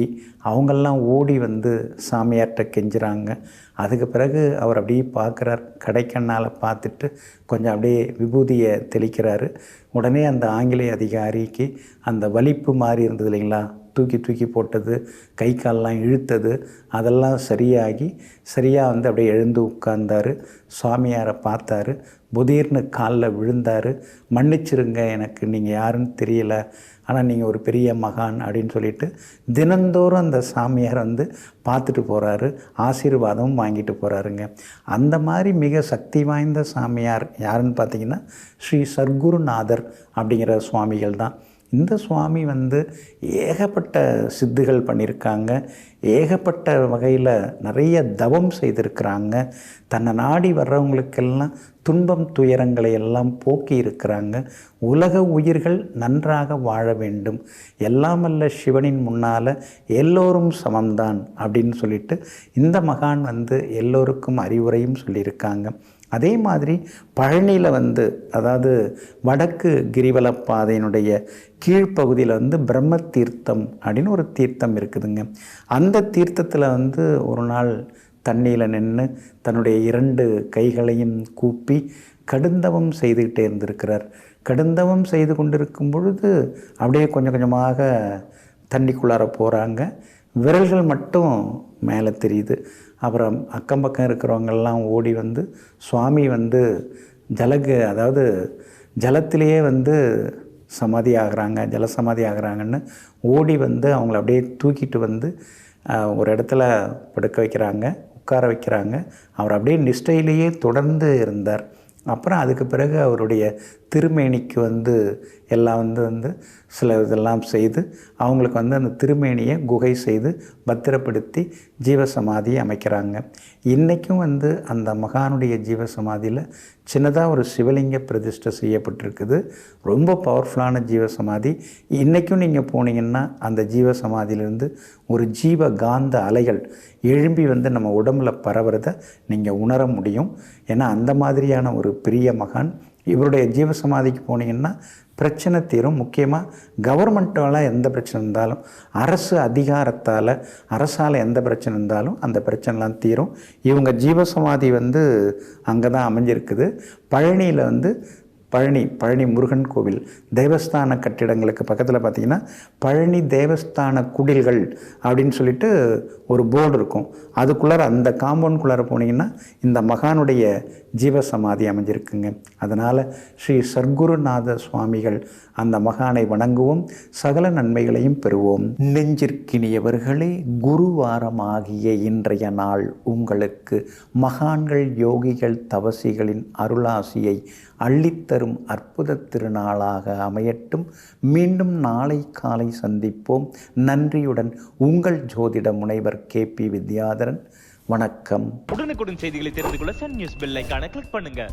A: அவங்கெல்லாம் ஓடி வந்து சாமியார்கிட்ட கெஞ்சுறாங்க. அதுக்கு பிறகு அவர் அப்படியே பார்க்குறார், கடைக்கண்ணால் பார்த்துட்டு கொஞ்சம் அப்படியே விபூதியை தெளிக்கிறாரு. உடனே அந்த ஆங்கிலேய அதிகாரிக்கு அந்த வலிப்பு மாதிரி இருந்தது இல்லைங்களா, தூக்கி போட்டது, கை காலெலாம் இழுத்தது, அதெல்லாம் சரியாக வந்து அப்படியே எழுந்து உட்கார்ந்தார். சுவாமியாரை பார்த்தாரு, புதீர்னு காலில் விழுந்தார். மன்னிச்சிருங்க, எனக்கு நீங்கள் யாருன்னு தெரியல, ஆனால் நீங்கள் ஒரு பெரிய மகான் அப்படின்னு சொல்லிட்டு தினந்தோறும் அந்த சாமியார் வந்து பார்த்துட்டு போகிறாரு, ஆசீர்வாதமும் வாங்கிட்டு போகிறாருங்க. அந்த மாதிரி மிக சக்தி வாய்ந்த சாமியார் யாருன்னு பார்த்தீங்கன்னா ஸ்ரீ சர்க்குருநாதர் அப்படிங்கிற சுவாமிகள் தான். இந்த சுவாமி வந்து ஏகப்பட்ட சித்துகள் பண்ணியிருக்காங்க, ஏகப்பட்ட வகையில் நிறைய தவம் செய்திருக்கிறாங்க. தன்னை நாடி வர்றவங்களுக்கெல்லாம் துன்பம் துயரங்களை எல்லாம் போக்கி இருக்கிறாங்க. உலக உயிர்கள் நன்றாக வாழ வேண்டும், எல்லாமல்ல சிவனின் முன்னால் எல்லோரும் சமம்தான் அப்படின்னு சொல்லிட்டு இந்த மகான் வந்து எல்லோருக்கும் அறிவுரையும் சொல்லியிருக்காங்க. அதே மாதிரி பழனியில் வந்து அதாவது வடக்கு கிரிவலப்பாதையினுடைய கீழ்ப்பகுதியில் வந்து பிரம்ம தீர்த்தம் அப்படின்னு ஒரு தீர்த்தம் இருக்குதுங்க. அந்த தீர்த்தத்தில் வந்து ஒரு நாள் தண்ணியில் நின்று தன்னுடைய 2 கைகளையும் கூப்பி கடுந்தவம் செய்துக்கிட்டே இருந்திருக்கிறார். கடுந்தவம் செய்து கொண்டிருக்கும் பொழுது அப்படியே கொஞ்சமாக தண்ணிக்குள்ளார போகிறாங்க, விரல்கள் மட்டும் மேலே தெரியுது. அப்புறம் அக்கம் பக்கம் இருக்கிறவங்கெல்லாம் ஓடி வந்து சுவாமி வந்து அதாவது ஜலத்திலேயே வந்து சமாதி ஆகிறாங்க, ஜலசமாதி ஆகிறாங்கன்னு ஓடி வந்து அவங்கள அப்படியே தூக்கிட்டு வந்து ஒரு இடத்துல படுக்க வைக்கிறாங்க, உட்கார வைக்கிறாங்க. அவர் அப்படியே நிஷ்டையிலேயே தொடர்ந்து இருந்தார். அப்புறம் அதுக்கு பிறகு அவருடைய திருமேனிக்கு வந்து எல்லாம் வந்து சில இதெல்லாம் செய்து அவங்களுக்கு வந்து அந்த திருமேனியை குகை செய்து பத்திரப்படுத்தி ஜீவசமாதியை அமைக்கிறாங்க. இன்றைக்கும் வந்து அந்த மகானுடைய ஜீவசமாதியில் சின்னதாக ஒரு சிவலிங்க பிரதிஷ்டை செய்யப்பட்டிருக்குது. ரொம்ப பவர்ஃபுல்லான ஜீவசமாதி. இன்றைக்கும் நீங்கள் போனீங்கன்னா அந்த ஜீவசமாதியிலேருந்து ஒரு ஜீவ காந்த அலைகள் எழும்பி வந்து நம்ம உடம்பில் பரவுறதை நீங்கள் உணர முடியும். ஏன்னா அந்த மாதிரியான ஒரு பெரிய மகான் இவருடைய ஜீவசமாதிக்கு போனீங்கன்னா பிரச்சனை தீரும். முக்கியமாக கவர்மெண்ட்டால் எந்த பிரச்சனை இருந்தாலும், அரசு அதிகாரத்தால், அரசால் எந்த பிரச்சனை இருந்தாலும் அந்த பிரச்சனைலாம் தீரும். இவங்க ஜீவசமாதி அங்கே தான் அமைஞ்சிருக்குது. பழனியில் பழனி முருகன் கோவில் தேவஸ்தான கட்டிடங்களுக்கு பக்கத்தில் பார்த்திங்கன்னா பழனி தேவஸ்தான குடில்கள் அப்படின்னு சொல்லிட்டு ஒரு போர்டு இருக்கும். அதுக்குள்ளார அந்த காம்பவுண்டுக்குள்ளார போனீங்கன்னா இந்த மகானுடைய ஜீவசமாதி அமைஞ்சிருக்குங்க. அதனால் ஸ்ரீ சர்க்குருநாத சுவாமிகள் அந்த மகானை வணங்குவோம், சகல நன்மைகளையும் பெறுவோம். நெஞ்சிற்கினியவர்களே, குருவாரமாகிய இன்றைய நாள் உங்களுக்கு மகான்கள், யோகிகள், தவசிகளின் அருளாசியை அள்ளித்தரும் அற்புத திருநாளாக அமையட்டும். மீண்டும் நாளை காலை சந்திப்போம். நன்றியுடன் உங்கள் ஜோதிட முனைவர் KP வித்யாதரன். வணக்கம்.
B: உடனுக்குடன் செய்திகளை தெரிந்து கொள்ள சன் நியூஸ் பெல் ஐகானை கிளிக் பண்ணுங்க.